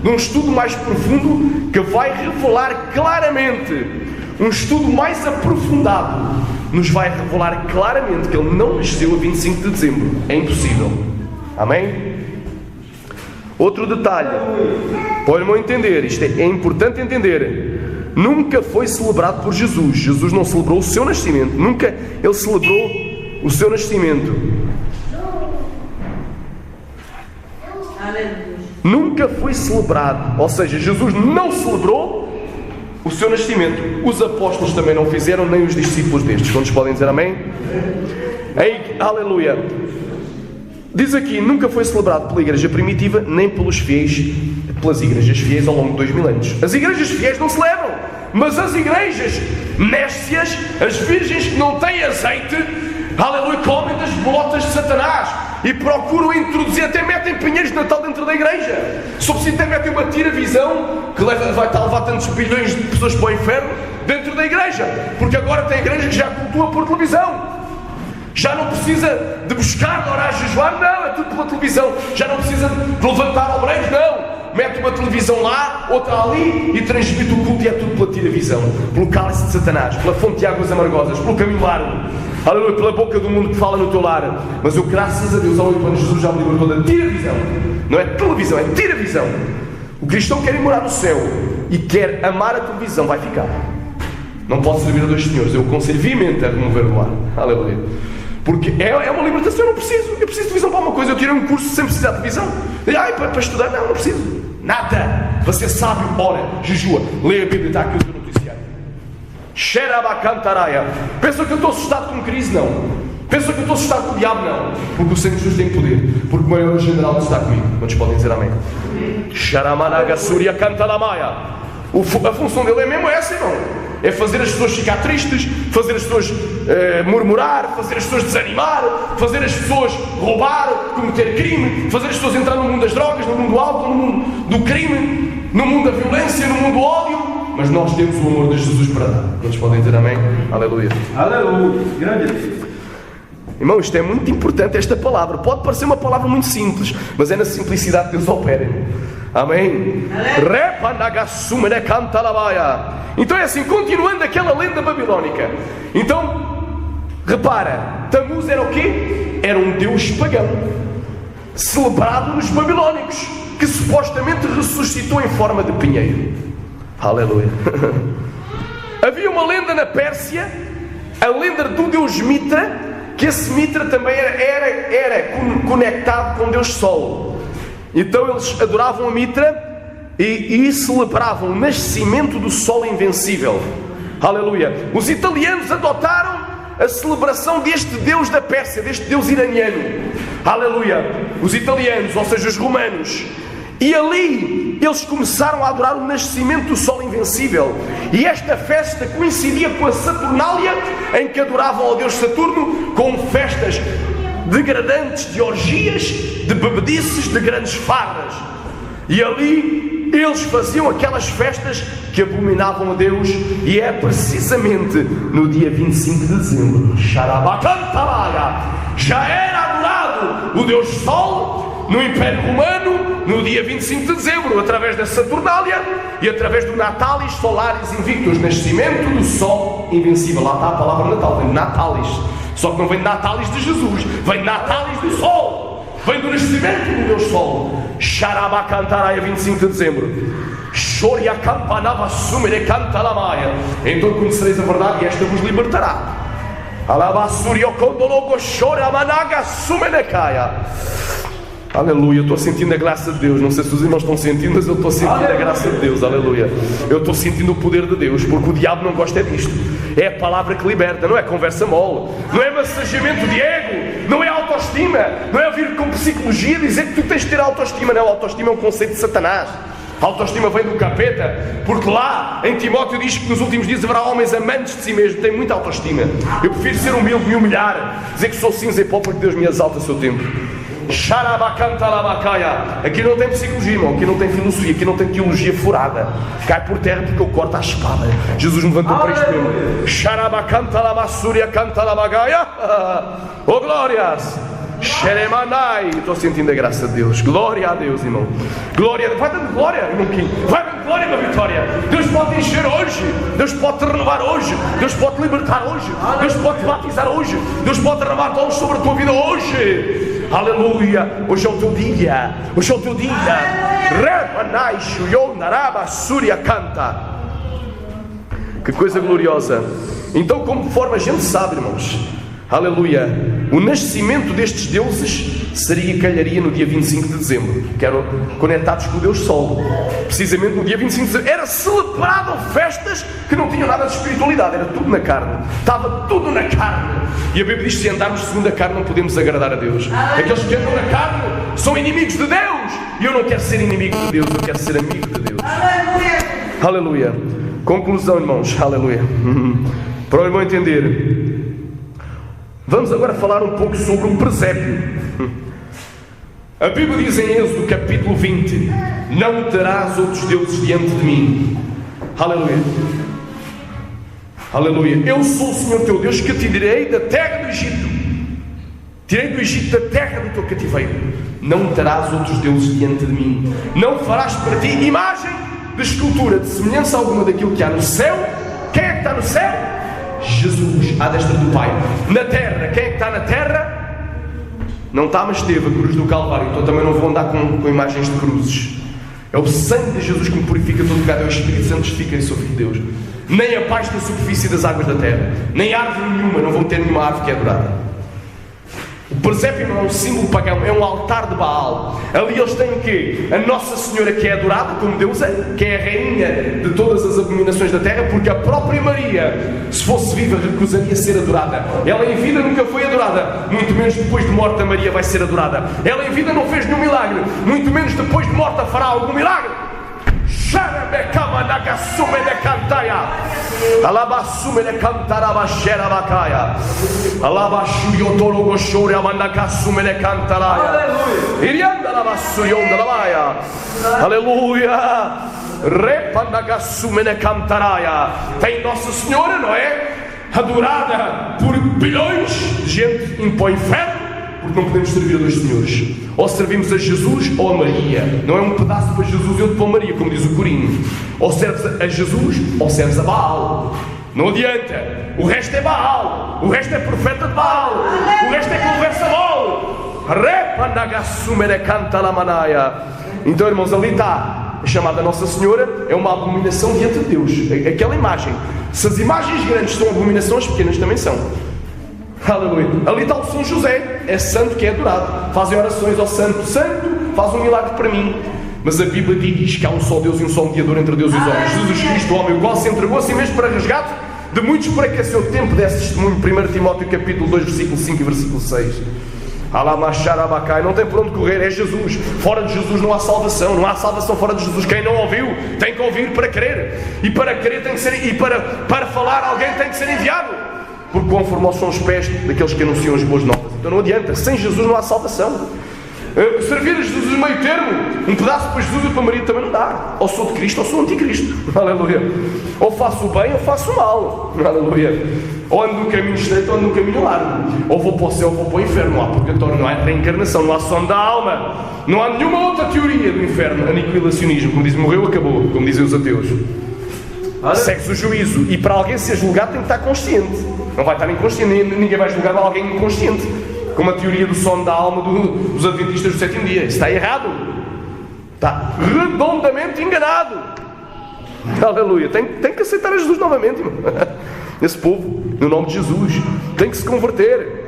A: de um estudo mais profundo que vai revelar claramente, um estudo mais aprofundado, nos vai revelar claramente que ele não nasceu a 25 de dezembro. É impossível. Amém? Outro detalhe, para o irmão entender, isto é importante entender, nunca foi celebrado por Jesus. Jesus não celebrou o seu nascimento, nunca ele celebrou o seu nascimento. Nunca foi celebrado, ou seja, Jesus não celebrou o seu nascimento. Os apóstolos também não fizeram, nem os discípulos destes. Quantos podem dizer amém? Aleluia. Diz aqui, nunca foi celebrado pela igreja primitiva, nem pelos fiéis, pelas igrejas fiéis ao longo de 2000 anos. As igrejas fiéis não celebram, mas as igrejas nécias, as virgens que não têm azeite, aleluia, comem das bolotas de Satanás e procuram introduzir, até metem pinheiros de Natal dentro da igreja. Se for preciso, até metem uma tira-visão que vai estar a levar tantos bilhões de pessoas para o inferno dentro da igreja, porque agora tem igreja que já cultua por televisão. Já não precisa de buscar, de orar, jejuar, não, é tudo pela televisão. Já não precisa de levantar obreiros, não. Mete uma televisão lá, outra ali e transmite o culto, e é tudo pela tira-visão, pelo cálice de Satanás, pela fonte de águas amargosas, pelo caminho largo, aleluia, pela boca do mundo que fala no teu lar. Mas eu, graças a Deus, ao 8 anos, Jesus já me libertou da tira-visão. Não é televisão, é tira-visão. O cristão quer ir morar no céu e quer amar a televisão, vai ficar. Não pode servir a dois senhores. Eu aconselho vivamente a remover do lar. Aleluia. Porque é uma libertação. Eu preciso de televisão para uma coisa. Eu tirei um curso sem precisar de televisão. Para estudar, não preciso. Nada. Para ser sábio, ora, jejua, lê a Bíblia, está aqui o teu noticiário. Xerabacantaraia. Pensa que eu estou assustado com crise? Não. Pensa que eu estou assustado com o diabo? Não. Porque o Senhor Jesus tem poder. Porque o maior general está comigo. Quantos podem dizer amém? Xaramanaga Surya Cantalamaya. A função dele é mesmo essa, irmão. É fazer as pessoas ficar tristes, fazer as pessoas murmurar, fazer as pessoas desanimar, fazer as pessoas roubar, cometer crime, fazer as pessoas entrar no mundo das drogas, no mundo do álcool, no mundo do crime, no mundo da violência, no mundo do ódio. Mas nós temos o amor de Jesus para dar. Todos podem dizer amém? Aleluia. Aleluia. Grande Deus. Irmão, isto é muito importante, esta palavra. Pode parecer uma palavra muito simples, mas é na simplicidade que Deus opera. Amém? Então é assim, continuando aquela lenda babilónica. Então, repara, Tamuz era o quê? Era um deus pagão, celebrado nos babilónicos, que supostamente ressuscitou em forma de pinheiro. Aleluia. Havia uma lenda na Pérsia, a lenda do deus Mitra, que esse Mitra também era conectado com Deus Sol. Então eles adoravam a Mitra e celebravam o nascimento do Sol invencível. Aleluia. Os italianos adotaram a celebração deste Deus da Pérsia, deste Deus iraniano. Aleluia. Os italianos, ou seja, os romanos. E ali eles começaram a adorar o nascimento do Sol invencível. E esta festa coincidia com a Saturnália, em que adoravam ao Deus Saturno, com festas degradantes, de orgias, de bebedices, de grandes farras. E ali Eles faziam aquelas festas que abominavam a Deus, e é precisamente no dia 25 de dezembro, Xarabacantalaya, já era adorado o Deus Sol no Império Romano, no dia 25 de dezembro, através da Saturnália e através do Natalis Solaris Invictus, nascimento do Sol invencível. Lá está a palavra Natal, vem de Natalis, só que não vem de Natalis de Jesus, vem de Natalis do Sol, vem do nascimento do Deus Sol. Xarabacantaraya, 25 de dezembro. Shoria campanava sumere cantalamaya. Então conhecereis a verdade e esta vos libertará. Alabassurio condologo chora managa sumenecaya. Aleluia, eu estou sentindo a graça de Deus. Não sei se os irmãos estão sentindo, mas eu estou sentindo a graça de Deus. Aleluia. Eu estou sentindo o poder de Deus, porque o diabo não gosta disto. É a palavra que liberta, não é conversa mole, não é massageamento de ego, não é autoestima, não é vir com psicologia dizer que tu tens de ter autoestima. Não, autoestima é um conceito de Satanás. A autoestima vem do capeta, porque lá em Timóteo diz que nos últimos dias haverá homens amantes de si mesmo. Tem muita autoestima. Eu prefiro ser humilde, me humilhar, dizer que sou cinza e pó para que Deus me exalta a seu tempo. Aqui não tem psicologia, irmão. Aqui não tem filosofia, aqui não tem teologia furada. Cai por terra porque eu corto a espada. Jesus me levantou para isto mesmo. Oh glórias! Xeremanai. Estou sentindo a graça de Deus. Glória a Deus, irmão. Glória. Vai dando glória, irmão Kim. Vai dando glória na vitória. Deus pode te encher hoje. Deus pode te renovar hoje. Deus pode te libertar hoje. Deus pode te batizar hoje. Deus pode derramar dons sobre a tua vida hoje. Aleluia. Hoje é o teu dia. Hoje é o teu dia. Remanai shuyonaraba surya canta. Que coisa gloriosa. Então, como forma a gente sabe, irmãos, aleluia, o nascimento destes deuses calharia no dia 25 de dezembro, que eram conectados com o Deus Sol. Precisamente no dia 25 de dezembro era celebrado festas que não tinham nada de espiritualidade, era tudo na carne, estava tudo na carne. E a Bíblia diz que se andarmos segundo a carne não podemos agradar a Deus. Aqueles que andam na carne são inimigos de Deus, e eu não quero ser inimigo de Deus, eu quero ser amigo de Deus. Aleluia. Conclusão, irmãos, aleluia. Para o irmão entender, vamos agora falar um pouco sobre o presépio. A Bíblia diz em Êxodo capítulo 20: não terás outros deuses diante de mim. Aleluia. Aleluia. Eu sou o Senhor teu Deus que te tirei da terra do Egito. Tirei do Egito, da terra do teu cativeiro. Não terás outros deuses diante de mim. Não farás para ti imagem de escultura, de semelhança alguma daquilo que há no céu. Quem é que está no céu? Jesus, à destra do Pai. Na terra, quem é que está na terra? Não está, mas esteve a cruz do Calvário. Então também não vou andar com imagens de cruzes. É o sangue de Jesus que me purifica todo o pecado. É o Espírito Santo que testifica, eu sou filho de Deus. Nem a paz da superfície das águas da terra, nem árvore nenhuma, não vão ter nenhuma árvore que é adorada. O presépio não é um símbolo pagão, é um altar de Baal. Ali eles têm o quê? A Nossa Senhora, que é adorada como deusa, que é a rainha de todas as abominações da terra, porque a própria Maria, se fosse viva, recusaria ser adorada. Ela em vida nunca foi adorada, muito menos depois de morta Maria vai ser adorada. Ela em vida não fez nenhum milagre, muito menos depois de morta fará algum milagre. Alabassume de cantaraba xerabacaya. Alabashuiotologo shore amandacassume de cantaraya. Irianda labassuionda labaya. Aleluia. Repandagassume de cantaraya. Tem Nossa Senhora, não é? Adorada por bilhões de gente indo para o inferno, porque não podemos servir a dois senhores. Ou servimos a Jesus ou a Maria. Não é um pedaço para Jesus e outro para Maria, como diz o corinho. Ou serves a Jesus ou serves a Baal. Não adianta. O resto é Baal. O resto é profeta de Baal. O resto é conversa mole. Então, irmãos, ali está a chamada Nossa Senhora. É uma abominação diante de Deus. Aquela imagem. Se as imagens grandes são abominações, as pequenas também são. Aleluia. Ali está o São José, é santo que é adorado. Fazem orações ao santo. Santo, faz um milagre para mim. Mas a Bíblia diz que há um só Deus e um só mediador entre Deus e os homens, Jesus Cristo, o homem, o qual se entregou a si mesmo para resgate de muitos, para que a seu tempo desse testemunho. 1 Timóteo capítulo 2, versículo 5 e versículo 6. Alamacharabacai, não tem por onde correr, é Jesus. Fora de Jesus não há salvação, não há salvação fora de Jesus. Quem não ouviu tem que ouvir para crer. E para crer tem que ser, e para falar alguém tem que ser enviado. Porque conforme são os pés daqueles que anunciam as boas novas. Então não adianta, sem Jesus não há salvação. Servir a Jesus no meio termo, um pedaço para Jesus e para Maria também não dá. Ou sou de Cristo ou sou anticristo. Aleluia. Ou faço o bem ou faço o mal. Aleluia. Ou ando no caminho estreito ou ando no caminho largo. Ou vou para o céu ou vou para o inferno. Não há purgatório, não há reencarnação, não há som da alma. Não há nenhuma outra teoria do inferno. Aniquilacionismo, como diz, morreu, acabou, como dizem os ateus. Segue-se o juízo. E para alguém ser julgado tem que estar consciente. Não vai estar inconsciente. Ninguém vai julgar alguém inconsciente. Como a teoria do sono da alma dos adventistas do sétimo dia. Isso está errado. Está redondamente enganado. Aleluia. Tem que aceitar a Jesus novamente, irmão. Esse povo, no nome de Jesus, tem que se converter.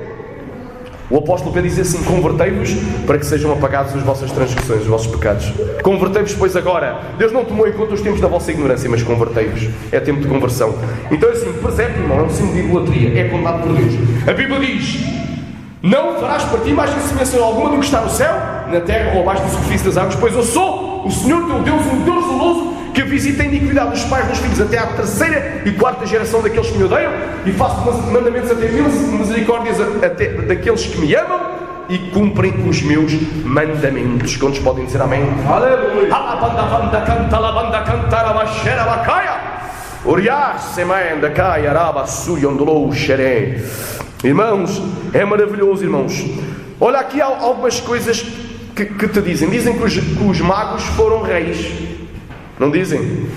A: O apóstolo Pedro diz assim: convertei-vos para que sejam apagados as vossas transgressões, os vossos pecados. Convertei-vos, pois, agora. Deus não tomou em conta os tempos da vossa ignorância, mas convertei-vos. É tempo de conversão. Então, assim, presépio, irmão, é um símbolo de idolatria. É contado por Deus. A Bíblia diz: não farás para ti mais semelhança alguma do que está no céu, na terra ou abaixo do superfície das águas, pois eu sou o Senhor teu Deus, um Deus zeloso, que visita a iniquidade dos pais dos filhos até à terceira e quarta geração daqueles que me odeiam, e faço mandamentos até mil, misericórdias até daqueles que me amam e cumprem os meus mandamentos. Quantos podem dizer amém? Aleluia! Irmãos, é maravilhoso, irmãos. Olha, aqui há algumas coisas que te dizem. Dizem que os magos foram reis. Não dizem?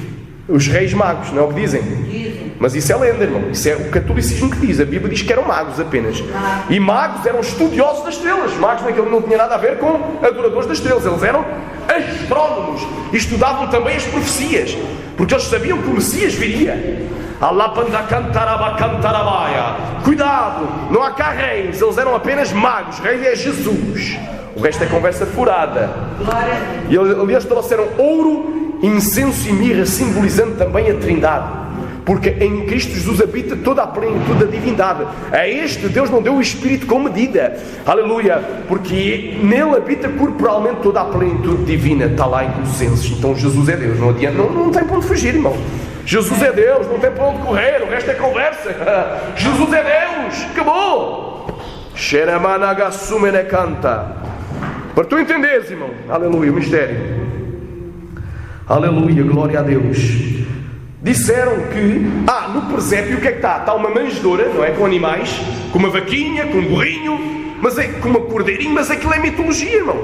A: Os reis magos, não é o que dizem? Mas isso é lenda, irmão. Isso é o catolicismo que diz. A Bíblia diz que eram magos apenas. E magos eram estudiosos das estrelas. Magos naquele não tinha nada a ver com adoradores das estrelas. Eles eram astrónomos. E estudavam também as profecias. Porque eles sabiam que o Messias viria. Cuidado, não há cá reis. Eles eram apenas magos. Rei é Jesus. O resto é conversa furada. E eles trouxeram ouro, incenso e mirra, simbolizando também a Trindade, porque em Cristo Jesus habita toda a plenitude da divindade. A este Deus não deu o Espírito com medida, aleluia, porque nele habita corporalmente toda a plenitude divina. Está lá em Colossenses. Então Jesus é Deus, não adianta, não tem para onde fugir, irmão. Jesus é Deus, não tem para onde correr, o resto é conversa. Jesus é Deus, acabou. Xeramanagassumene-canta. Para tu entenderes, irmão, aleluia, o mistério. Aleluia, glória a Deus. Disseram que, no presépio o que é que está? Está uma manjedoura, não é? Com animais, com uma vaquinha, com um burrinho, mas é com uma cordeirinha, mas aquilo é mitologia, irmão.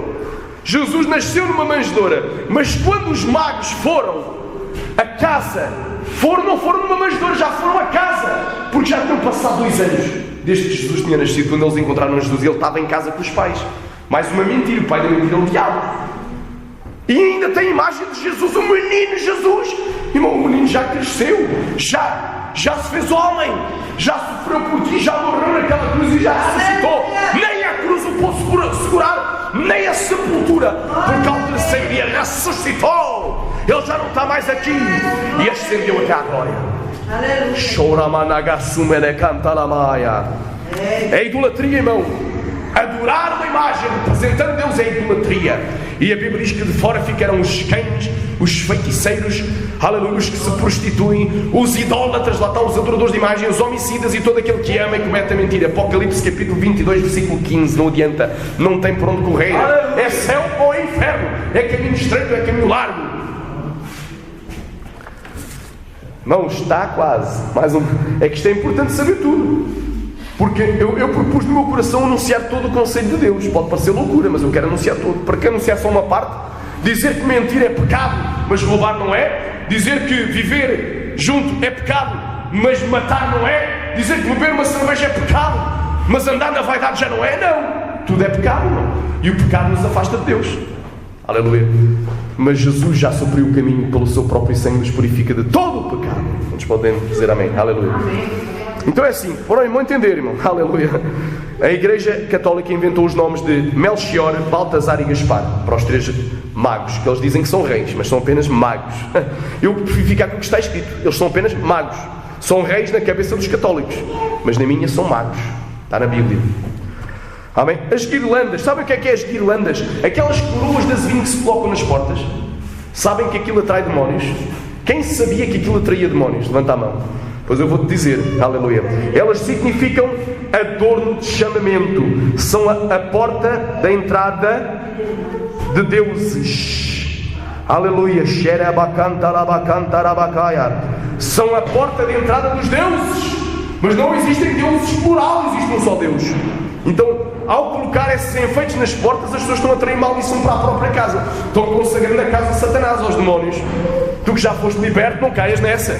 A: Jesus nasceu numa manjedoura, mas quando os magos foram a casa, não foram numa manjedoura, já foram a casa, porque já tinham passado 2 anos desde que Jesus tinha nascido. Quando eles encontraram Jesus, ele estava em casa com os pais. Mais uma mentira, o pai da mentira é o diabo. E ainda tem a imagem de Jesus, o menino Jesus. Irmão, o menino já cresceu, já se fez homem, já sofreu por ti, já morreu naquela cruz e já ressuscitou. Nem a cruz o pôde segurar, nem a sepultura, porque ao terceiro dia ressuscitou. Ele já não está mais aqui e ascendeu até à glória. É idolatria, irmão. Adorar uma imagem representando Deus é idolatria. E a Bíblia diz que de fora ficarão os cães, os feiticeiros, aleluia, os que se prostituem, os idólatras, lá estão os adoradores de imagem, os homicidas e todo aquele que ama e comete a mentira. Apocalipse capítulo 22, versículo 15, não adianta, não tem por onde correr. É céu ou é inferno, é caminho estreito ou é caminho largo. Não, está quase. É que isto é importante saber tudo. Porque eu propus no meu coração anunciar todo o conselho de Deus. Pode parecer loucura, mas eu quero anunciar todo. Para que anunciar só uma parte? Dizer que mentir é pecado, mas roubar não é. Dizer que viver junto é pecado, mas matar não é. Dizer que beber uma cerveja é pecado, mas andar na vaidade já não é. Não, tudo é pecado, não. E o pecado nos afasta de Deus. Aleluia. Mas Jesus já supriu o caminho pelo seu próprio sangue, nos purifica de todo o pecado. Todos podem dizer amém. Aleluia. Amém. Então é assim, para o irmão entender, irmão, aleluia. A Igreja Católica inventou os nomes de Melchior, Baltazar e Gaspar para os 3 magos, que eles dizem que são reis, mas são apenas magos. Eu prefiro ficar com o que está escrito. Eles são apenas magos. São reis na cabeça dos católicos, mas na minha são magos. Está na Bíblia. Amém? As guirlandas, sabem o que é as guirlandas? Aquelas coroas de azevinho que se colocam nas portas. Sabem que aquilo atrai demónios? Quem sabia que aquilo atraía demónios? Levanta a mão. Pois eu vou-te dizer, aleluia. Elas significam adorno de chamamento, são a porta da entrada de deuses. Aleluia. São a porta de entrada dos deuses. Mas não existem deuses plural, existe um só Deus. Então, ao colocar esses enfeites nas portas, as pessoas estão a atrair maldição para a própria casa. Estão consagrando a casa de Satanás aos demónios. Tu que já foste liberto, não caias nessa.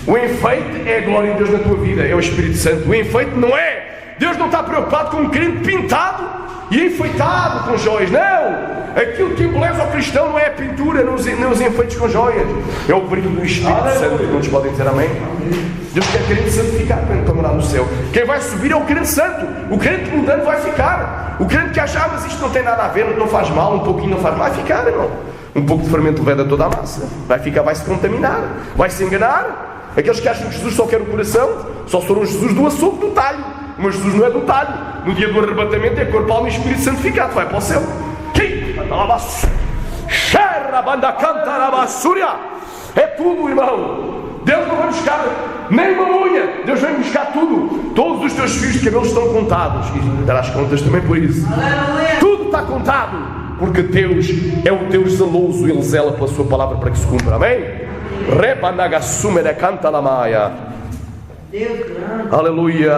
A: O enfeite é a glória de Deus na tua vida, é o Espírito Santo. O enfeite não é. Deus não está preocupado com um crente pintado e enfeitado com joias. Não! Aquilo que embeleza o cristão não é a pintura, não os enfeites com joias. É o brilho do Espírito Santo. Não nos podem dizer amém? Deus quer crente santificado para morar no céu. Quem vai subir é o crente santo. O crente mundano vai ficar. O crente que acha, mas isto não tem nada a ver, não faz mal, um pouquinho não faz mal, vai ficar, irmão. Um pouco de fermento leveda toda a massa. Vai ficar, vai se contaminar, vai se enganar. Aqueles que acham que Jesus só quer o coração, só foram Jesus do açougue, do talho. Mas Jesus não é do talho. No dia do arrebatamento é corpo, alma e Espírito santificado. Vai para o céu. É tudo, irmão. Deus não vai buscar nem uma unha. Deus vem buscar tudo. Todos os teus fios de cabelo estão contados. E darás contas também por isso. Tudo está contado. Porque Deus é o Deus zeloso. Ele zela pela sua palavra para que se cumpra. Amém? Aleluia.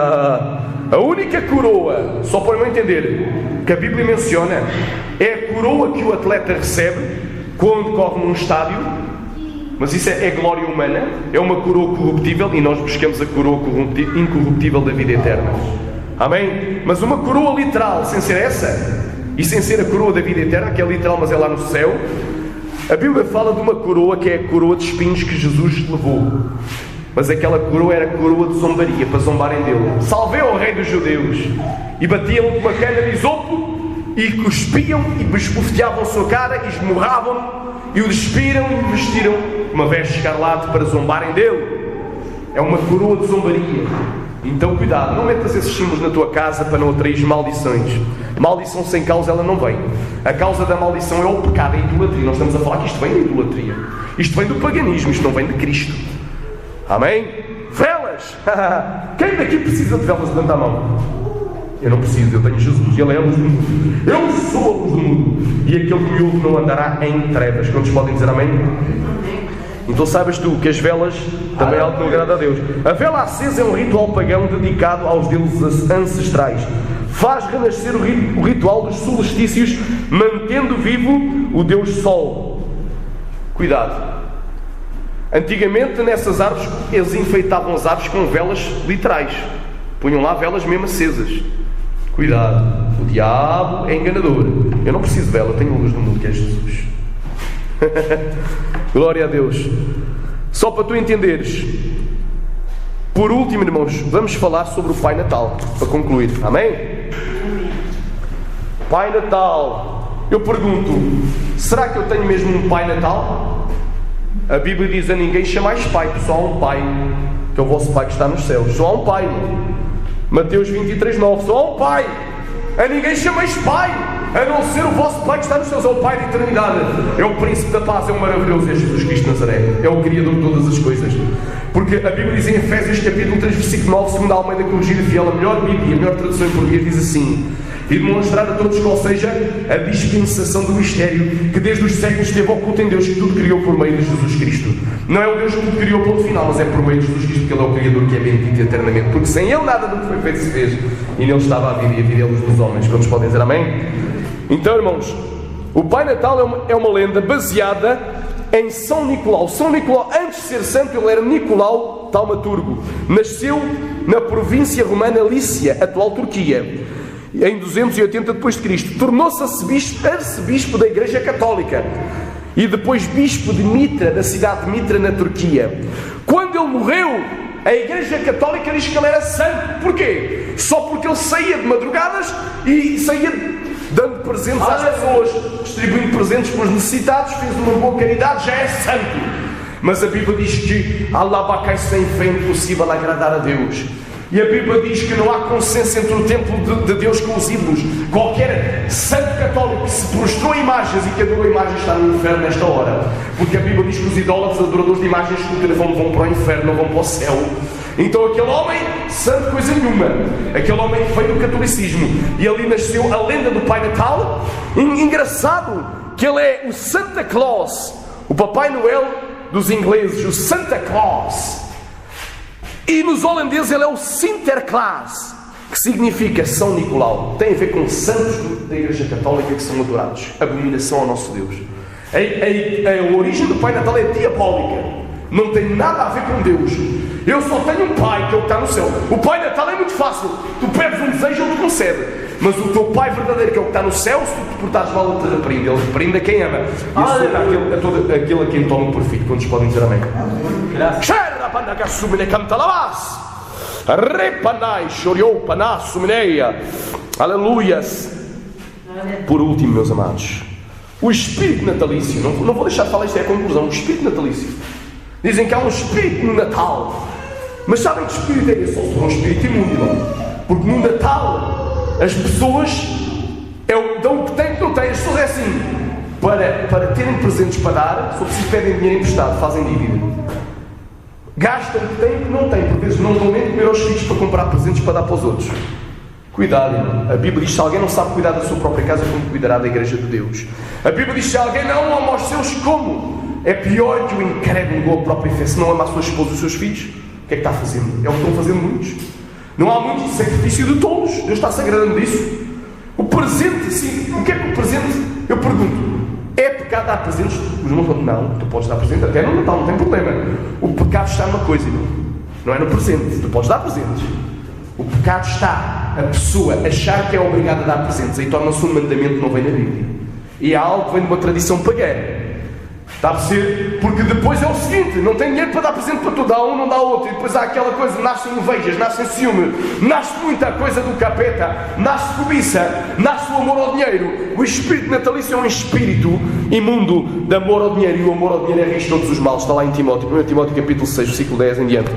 A: A única coroa, só para não entender, que a Bíblia menciona, é a coroa que o atleta recebe quando corre num estádio. Mas isso é glória humana. É uma coroa corruptível. E nós buscamos a coroa incorruptível da vida eterna. Amém? Mas uma coroa literal, sem ser essa, e sem ser a coroa da vida eterna, que é literal, mas é lá no céu. A Bíblia fala de uma coroa que é a coroa de espinhos que Jesus levou. Mas aquela coroa era a coroa de zombaria, para zombarem dele. Salvei ao rei dos judeus. E batiam com uma cana de isopo, e cuspiam, e esbofeteavam a sua cara, e esmurravam, e o despiram, e o vestiram uma veste escarlate para zombarem dele. É uma coroa de zombaria. Então cuidado, não metas esses símbolos na tua casa para não atrair maldições. Maldição sem causa ela não vem. A causa da maldição é o pecado, é a idolatria. Nós estamos a falar que isto vem da idolatria. Isto vem do paganismo, isto não vem de Cristo. Amém? Velas! Quem daqui precisa de velas? Levanta a mão. Eu não preciso, eu tenho Jesus. Ele é a luz do mundo. Eu sou a luz do mundo. E aquele que me ouve não andará em trevas. Quantos podem dizer amém? Então sabes tu que as velas também é algo que agrada a Deus. A vela acesa é um ritual pagão dedicado aos deuses ancestrais. Faz renascer o ritual dos solstícios, mantendo vivo o Deus Sol. Cuidado. Antigamente nessas árvores, eles enfeitavam as árvores com velas literais. Punham lá velas mesmo acesas. Cuidado. O diabo é enganador. Eu não preciso de vela, eu tenho a luz do mundo que é Jesus. Glória a Deus. Só para tu entenderes. Por último, irmãos, vamos falar sobre o Pai Natal, para concluir. Amém? Pai Natal. Eu pergunto, será que eu tenho mesmo um Pai Natal? A Bíblia diz: a ninguém chamais Pai, só há um Pai, que é o vosso Pai que está nos céus. Só há um Pai. Mateus 23:9. Só há um Pai. A ninguém chameis Pai, a não ser o vosso Pai que está nos céus. É o Pai da eternidade. É o Príncipe da Paz, é o maravilhoso, é Jesus Cristo de Nazaré. É o Criador de todas as coisas. Porque a Bíblia diz em Efésios capítulo 3, versículo 9, segundo a Almeida Corrigida Fiel, a melhor Bíblia, a melhor tradução em português, diz assim: e demonstrar a todos qual seja a dispensação do mistério que desde os séculos esteve oculto em Deus, que tudo criou por meio de Jesus Cristo. Não é o Deus que tudo criou ponto final, mas é por meio de Jesus Cristo, que Ele é o Criador, que é bendito eternamente, porque sem Ele nada do que foi feito se fez, e nele estava a vida, e a vida é a luz dos homens. Quantos podem dizer amém? Então, irmãos, o Pai Natal é uma lenda baseada em São Nicolau. São Nicolau, antes de ser santo, ele era Nicolau Taumaturgo. Nasceu na província romana Lícia, atual Turquia, em 280 d.C. Tornou-se arcebispo da Igreja Católica e depois bispo de Mitra, da cidade de Mitra, na Turquia. Quando ele morreu, a Igreja Católica diz que ele era santo. Porquê? Só porque ele saía de madrugadas e saía dando presentes às pessoas, distribuindo presentes para os necessitados, fez uma boa caridade, já é santo. Mas a Bíblia diz que Allah bacai sem fé é impossível agradar a Deus. E a Bíblia diz que não há consenso entre o templo de Deus com os ídolos. Qualquer santo católico que se prostrou a imagens e que adorou a imagem está no inferno nesta hora. Porque a Bíblia diz que os idólatras, adoradores de imagens esculturas vão para o inferno, não vão para o céu. Então aquele homem, santo coisa nenhuma, aquele homem que veio do catolicismo, e ali nasceu a lenda do Pai Natal. Engraçado que ele é o Santa Claus, o Papai Noel dos ingleses, o Santa Claus. E nos holandeses ele é o Sinterklaas, que significa São Nicolau. Tem a ver com santos da Igreja Católica que são adorados. Abominação ao nosso Deus. A origem do Pai Natal é diabólica. Não tem nada a ver com Deus. Eu só tenho um Pai, que é o que está no céu. O Pai Natal é muito fácil. Tu pedes um desejo, Ele te concede. Mas o teu Pai verdadeiro, que é o que está no céu, se tu te portares mal, Ele te repreende. Ele repreende a quem ama. E isso é aquele a quem toma por filho. Quantos podem dizer amém? Aleluias. Por último, meus amados, o espírito natalício, não vou deixar de falar, isto é a conclusão. O espírito natalício, dizem que há um espírito no Natal, mas sabem que espírito é esse? É um espírito imundo, porque no Natal as pessoas dão o que têm, que não têm. As pessoas é assim, para terem presentes para dar, só preciso pedem dinheiro emprestado, fazem dívida. Gastam o que têm e o que não têm, por vezes não dão nem comer aos filhos para comprar presentes para dar para os outros. Cuidado, irmão. A Bíblia diz que se alguém não sabe cuidar da sua própria casa, como cuidará da Igreja de Deus. A Bíblia diz que se alguém não ama aos seus, como? É pior que o incrédulo com a própria fé. Se não ama a sua esposa e os seus filhos, o que é que está fazendo? É o que estão fazendo muitos. Não há muito sacrifício de tolos. Deus está se agradando disso. O presente, sim. O que é que o presente? Eu pergunto. É pecado dar presentes? Os irmãos falam, não, tu podes dar presente até no Natal, não tem problema. O pecado está numa coisa, irmão. Não é no presente. Tu podes dar presentes. O pecado está a pessoa achar que é obrigada a dar presentes. Aí torna-se um mandamento que não vem na Bíblia. E é algo que vem de uma tradição pagã. Está a perceber? Porque depois é o seguinte: não tem dinheiro para dar presente para tu, dá um, não dá outro. E depois há aquela coisa, nascem invejas, nascem ciúme, nasce muita coisa do capeta, nasce cobiça, nasce o amor ao dinheiro. O espírito natalício é um espírito imundo de amor ao dinheiro. E o amor ao dinheiro é raiz de todos os males. Está lá em Timóteo, 1 Timóteo capítulo 6, versículo 10 em diante.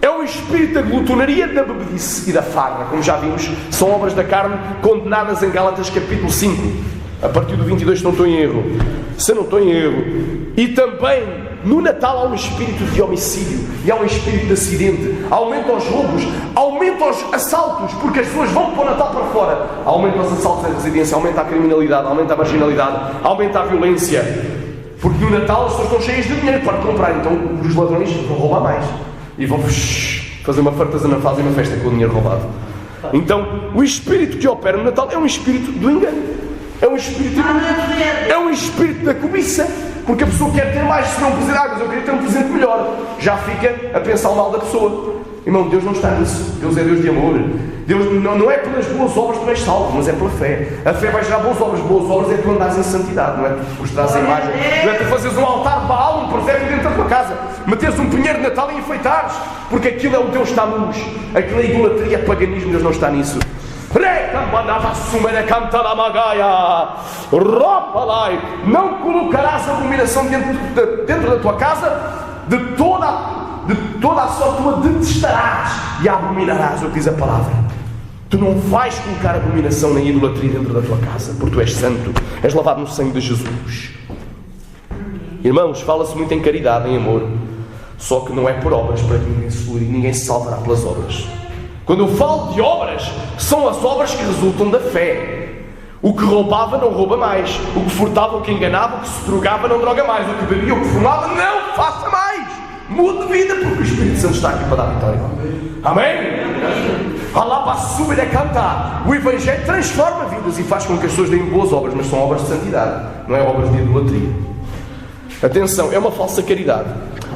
A: É o espírito da glutonaria, da bebedice e da farra. Como já vimos, são obras da carne condenadas em Gálatas capítulo 5. A partir do 22, se não estou em erro. Se não estou em erro. E também, no Natal há um espírito de homicídio. E há um espírito de acidente. Aumenta os roubos. Aumenta os assaltos. Porque as pessoas vão para o Natal para fora. Aumenta os assaltos na residência. Aumenta a criminalidade. Aumenta a marginalidade. Aumenta a violência. Porque no Natal as pessoas estão cheias de dinheiro para comprar. Então os ladrões vão roubar mais. E vão fazer uma fartazana, fazem uma festa com o dinheiro roubado. Então, o espírito que opera no Natal é um espírito do engano. É um espírito é um espírito da cobiça. Porque a pessoa quer ter mais, se não presente, mas eu queria ter um presente melhor. Já fica a pensar o mal da pessoa. Irmão, Deus não está nisso. Deus é Deus de amor. Deus não é pelas boas obras que tu és salvo, mas é pela fé. A fé vai gerar boas obras. Boas obras é tu andares em santidade, não é tu mostrares a imagem. Não é tu fazeres um altar de Baal, um presépio dentro da tua casa, meteres um pinheiro de Natal e enfeitares, porque aquilo é o Deus tamus. Aquilo é idolatria, é paganismo. Deus não está nisso. Não colocarás abominação dentro da tua casa. De toda a sorte tu a detestarás e a abominarás, o que diz a palavra. Tu não vais colocar abominação nem idolatria dentro da tua casa, porque tu és santo, és lavado no sangue de Jesus. Irmãos, fala-se muito em caridade, em amor, só que não é por obras, para que ninguém se salvará pelas obras. Quando eu falo de obras, são as obras que resultam da fé. O que roubava não rouba mais. O que furtava, o que enganava, o que se drogava não droga mais. O que bebia, o que fumava, não faça mais. Mude de vida, porque o Espírito Santo está aqui para dar vitória. Amém? Allah para subir a cantar. O Evangelho transforma vidas e faz com que as pessoas deem boas obras, mas são obras de santidade, não é obras de idolatria. Atenção, é uma falsa caridade.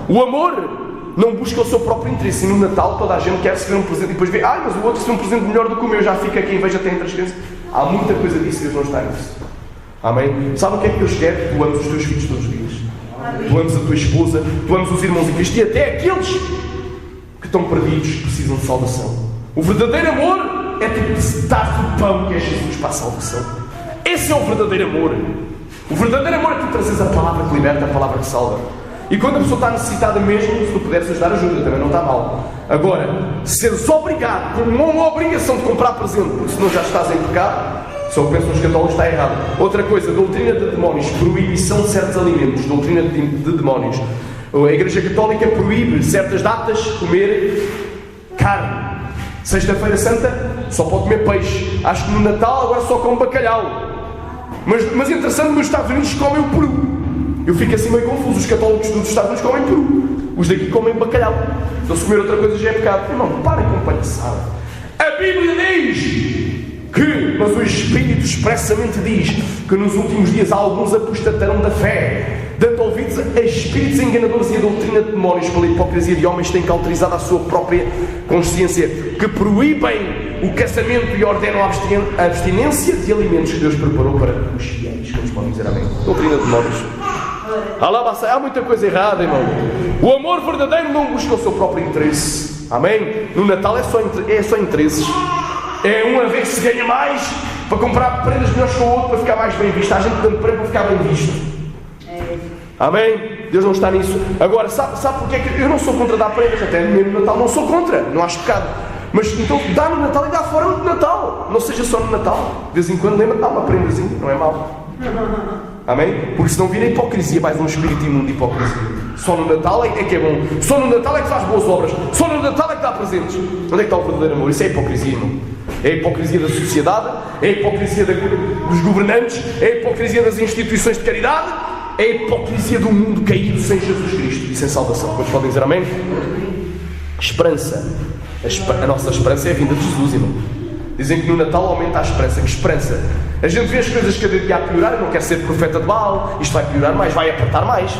A: O amor não busca o seu próprio interesse. E no Natal toda a gente quer receber um presente e depois vê, mas o outro recebeu um presente melhor do que o meu, já fica aqui, inveja tem entre as crianças. Há muita coisa disso, Deus não está nisso. Amém? Sabe o que é que Deus quer? Tu amas os teus filhos todos os dias. Tu amas a tua esposa, tu amas os irmãos em Cristo e até aqueles que estão perdidos, que precisam de salvação. O verdadeiro amor é tu dar o pão que é Jesus para a salvação. Esse é o verdadeiro amor. O verdadeiro amor é tu trazes a palavra que liberta, a palavra que salva. E quando a pessoa está necessitada mesmo, se tu puderes ajudar, ajuda, também não está mal. Agora, seres obrigado, com uma obrigação de comprar presente, porque senão já estás em pecado, se eu penso nos católicos está errado. Outra coisa, doutrina de demónios, proibição de certos alimentos, doutrina de demónios. A Igreja Católica proíbe certas datas comer carne. Sexta-feira Santa só pode comer peixe. Acho que no Natal agora só come bacalhau. Mas interessante, nos Estados Unidos comem o peru. Eu fico assim meio confuso. Os católicos dos Estados Unidos comem peru. Os daqui comem bacalhau. Então se comer outra coisa já é pecado. Irmão, parem com palhaçada. A Bíblia diz que, mas o Espírito expressamente diz que nos últimos dias alguns apostatarão da fé, dando ouvidos a espíritos enganadores e a doutrina de demónios pela hipocrisia de homens que têm cauterizado a sua própria consciência, que proíbem o casamento e ordenam a abstinência de alimentos que Deus preparou para os fiéis. Como podem dizer amém? Doutrina de demónios. Há muita coisa errada, irmão. O amor verdadeiro não busca o seu próprio interesse. Amém? No Natal é só interesses. É um a ver que se ganha mais para comprar prendas melhores que o outro para ficar mais bem visto. Há gente dando prenda para ficar bem visto. Amém? Deus não está nisso. Agora, sabe porque é que eu não sou contra dar prendas? Até mesmo no Natal não sou contra. Não acho pecado. Mas então dá no Natal e dá fora do Natal. Não seja só no Natal. De vez em quando lembra de dar uma prendazinha. Não é mau. Amém? Porque senão vira hipocrisia, mais um espírito imundo de hipocrisia. Só no Natal é que é bom. Só no Natal é que faz boas obras. Só no Natal é que dá presentes. Onde é que está o verdadeiro amor? Isso é hipocrisia, irmão. É a hipocrisia da sociedade, é a hipocrisia dos governantes, é a hipocrisia das instituições de caridade, é a hipocrisia do mundo caído sem Jesus Cristo e sem salvação. Quantos podem dizer amém? Esperança. A nossa esperança é a vinda de Jesus, irmão. Dizem que no Natal aumenta a esperança. Que esperança? A gente vê as coisas cada dia a piorar. Eu não quero ser profeta de Baal. Isto vai piorar mais, vai apertar mais.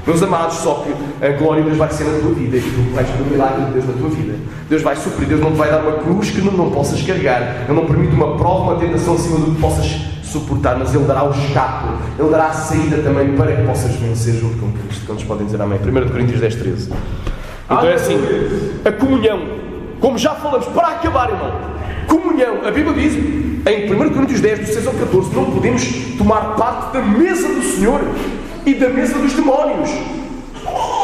A: Meus amados, só que a glória de Deus vai ser na tua vida e tu vais ver o milagre de Deus na tua vida. Deus vai suprir. Deus não te vai dar uma cruz que não possas carregar. Ele não permite uma prova, uma tentação acima do que possas suportar, mas Ele dará o escape. Ele dará a saída também para que possas vencer junto com Cristo. Quantos podem dizer amém? 1 Coríntios 10, 13. Então é assim, a comunhão, como já falamos, para acabar, irmão, comunhão, a Bíblia diz em 1 Coríntios 10, do 6 ao 14, não podemos tomar parte da mesa do Senhor e da mesa dos demónios.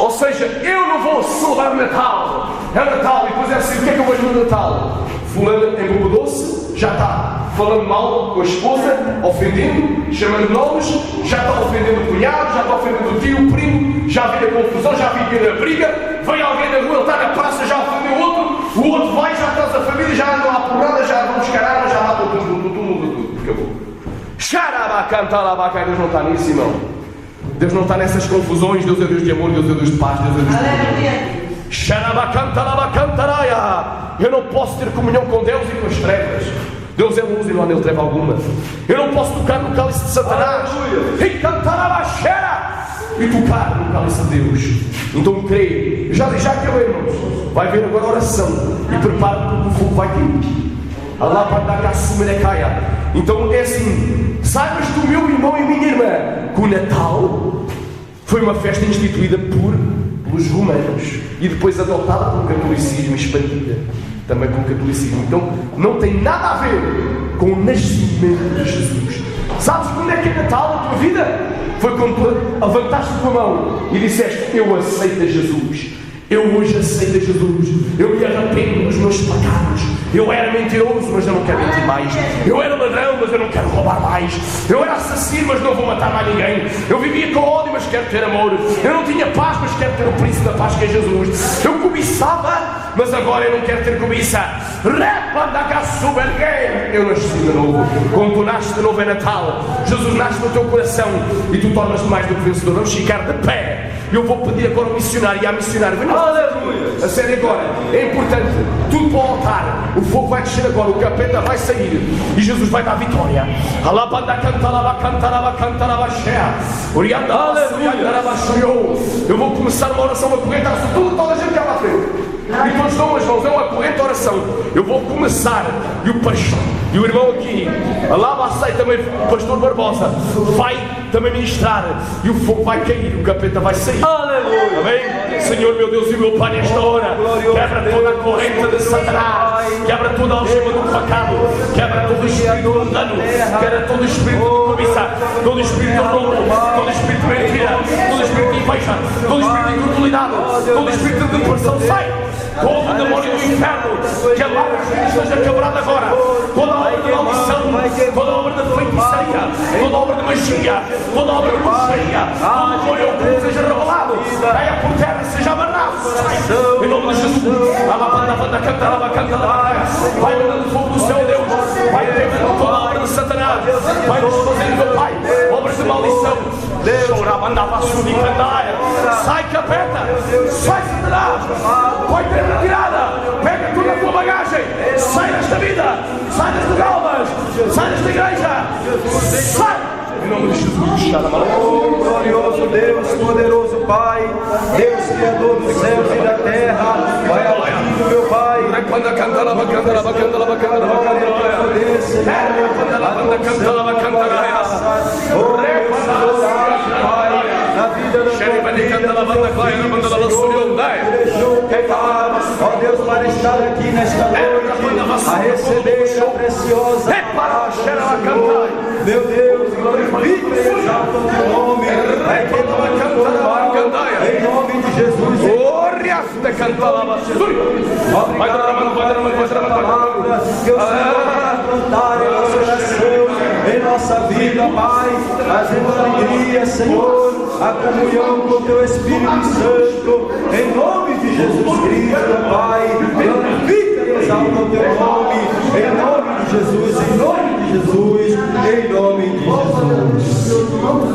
A: Ou seja, eu não vou celebrar o Natal. É Natal, e depois é assim, o que é que eu vejo no Natal? Fulano em boca doce, já está falando mal com a esposa, ofendendo, chamando nomes, já está ofendendo o cunhado, já está ofendendo o tio, o primo, já vi a confusão, já vi a briga, vem alguém na rua, ele está na praça, já ofendeu o outro vai, já traz a família, já andam à porrada, já vão buscar armas, já matam tudo, acabou. Xarabacantalabaca, Deus não está nisso, irmão. Deus não está nessas confusões. Deus é Deus de amor, Deus é Deus de paz, Deus é Deus de paz. Eu não posso ter comunhão com Deus e com as trevas. Deus é luz e não há nele treva alguma. Eu não posso tocar no cálice de Satanás e cantar a baixera e tocar no cálice de Deus. Então creio. Já acabei, irmãos. Vai ver agora a oração e prepara porque o fogo vai cair. Então é assim, saibas do meu irmão e minha irmã que o Natal foi uma festa instituída pelos romanos e depois adotada pelo catolicismo e expandida também pelo catolicismo. Então não tem nada a ver com o nascimento de Jesus. Sabes quando é que é Natal na tua vida? Foi quando tu levantaste a tua mão e disseste: eu aceito a Jesus. Eu hoje aceito a Jesus. Eu me arrependo dos meus pecados. Eu era mentiroso, mas eu não quero mentir mais. Eu era ladrão, mas eu não quero roubar mais. Eu era assassino, mas não vou matar mais ninguém. Eu vivia com ódio, mas quero ter amor. Eu não tinha paz, mas quero ter o príncipe da paz que é Jesus. Eu cobiçava, mas agora eu não quero ter cobiça. Eu nasci de novo. Quando tu nasces de novo é Natal. Jesus nasce no teu coração e tu tornas-te mais do que vencedor. Vamos ficar de pé. Eu vou pedir agora ao missionário e à missionária. Aleluia! A sério agora. É importante. Tudo para o altar. O fogo vai descer agora. O capeta vai sair. E Jesus vai dar vitória. Eu vou começar uma oração, uma corrente. Toda a gente cá lá à frente. E todos dão as mãos. É uma corrente oração. Eu vou começar. E o pastor, e o irmão aqui, lá vai também o pastor Barbosa, vai também ministrar. E o fogo vai cair. O capeta vai sair. Aleluia! Amém? Senhor, meu Deus e meu Pai, nesta hora, quebra toda a corrente de Satanás, quebra toda a algema do pecado, quebra todo o espírito mundano, quebra todo o espírito de cobiça, todo o espírito de roubo, todo o espírito de mentira, todo o espírito de inveja, todo o espírito de incredulidade, todo o espírito de depressão. Sai! todo o demônio do inferno, que a barra esteja quebrada agora, toda a obra de maldição, toda a obra de feitiçaria, toda a obra de magia, toda a obra de bruxaria, todo o demônio oculto seja revelado, caia por terra, seja amarrado, em nome de Jesus. Vai mandando fogo do céu, Deus, vai quebrando toda a obra de Satanás, vai desfazendo, meu Pai, obras de maldição. Sai, capeta, sai, Satanás, vai ter retirada, pega toda a tua bagagem, sai desta vida, sai destas almas, sai desta igreja, sai! Em nome de Jesus.
B: Oh, glorioso Deus, poderoso Pai, Deus Criador dos céus e da terra, vai agindo, meu Pai. Na vida da ó Deus, para estar aqui nesta noite, a receber a preciosa meu Deus, glorifica e exalta o teu nome, vai que em nome de Jesus. Que o Senhor vai plantar em nosso coração, em nossa vida, Pai, trazendo alegria, Senhor, a comunhão com o teu Espírito Santo, em nome de Jesus Cristo, Pai, glorifica e exalta o teu nome, em nome de Jesus, em nome de Jesus, em nome de Jesus.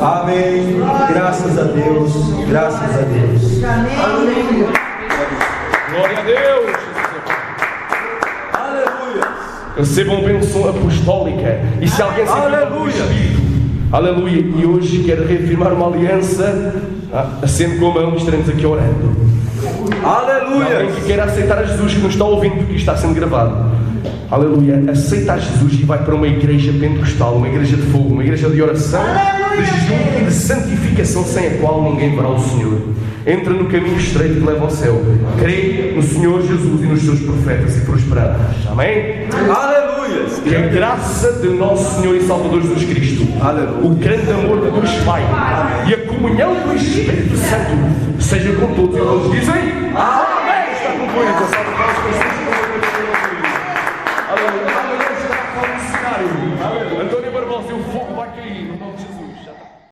B: Amém. Graças a Deus, graças a Deus.
C: Amém.
A: Glória a Deus.
B: Aleluia.
A: Recebam bênção apostólica. E se alguém se aleluia. E hoje quero reafirmar uma aliança, acende com a mão e estaremos aqui orando.
B: Aleluia.
A: Alguém que queira aceitar a Jesus, que não está ouvindo porque isto está sendo gravado. Aleluia, aceita a Jesus e vai para uma igreja pentecostal, uma igreja de fogo, uma igreja de oração, de jejum e de santificação, sem a qual ninguém verá o Senhor. Entra no caminho estreito que leva ao céu. Crê no Senhor Jesus e nos seus profetas e prosperarás. Amém?
B: Aleluia.
A: Que a graça de nosso Senhor e Salvador Jesus Cristo,
B: aleluia,
A: o grande amor de Deus Pai e a comunhão do Espírito Santo seja com todos. E todos dizem: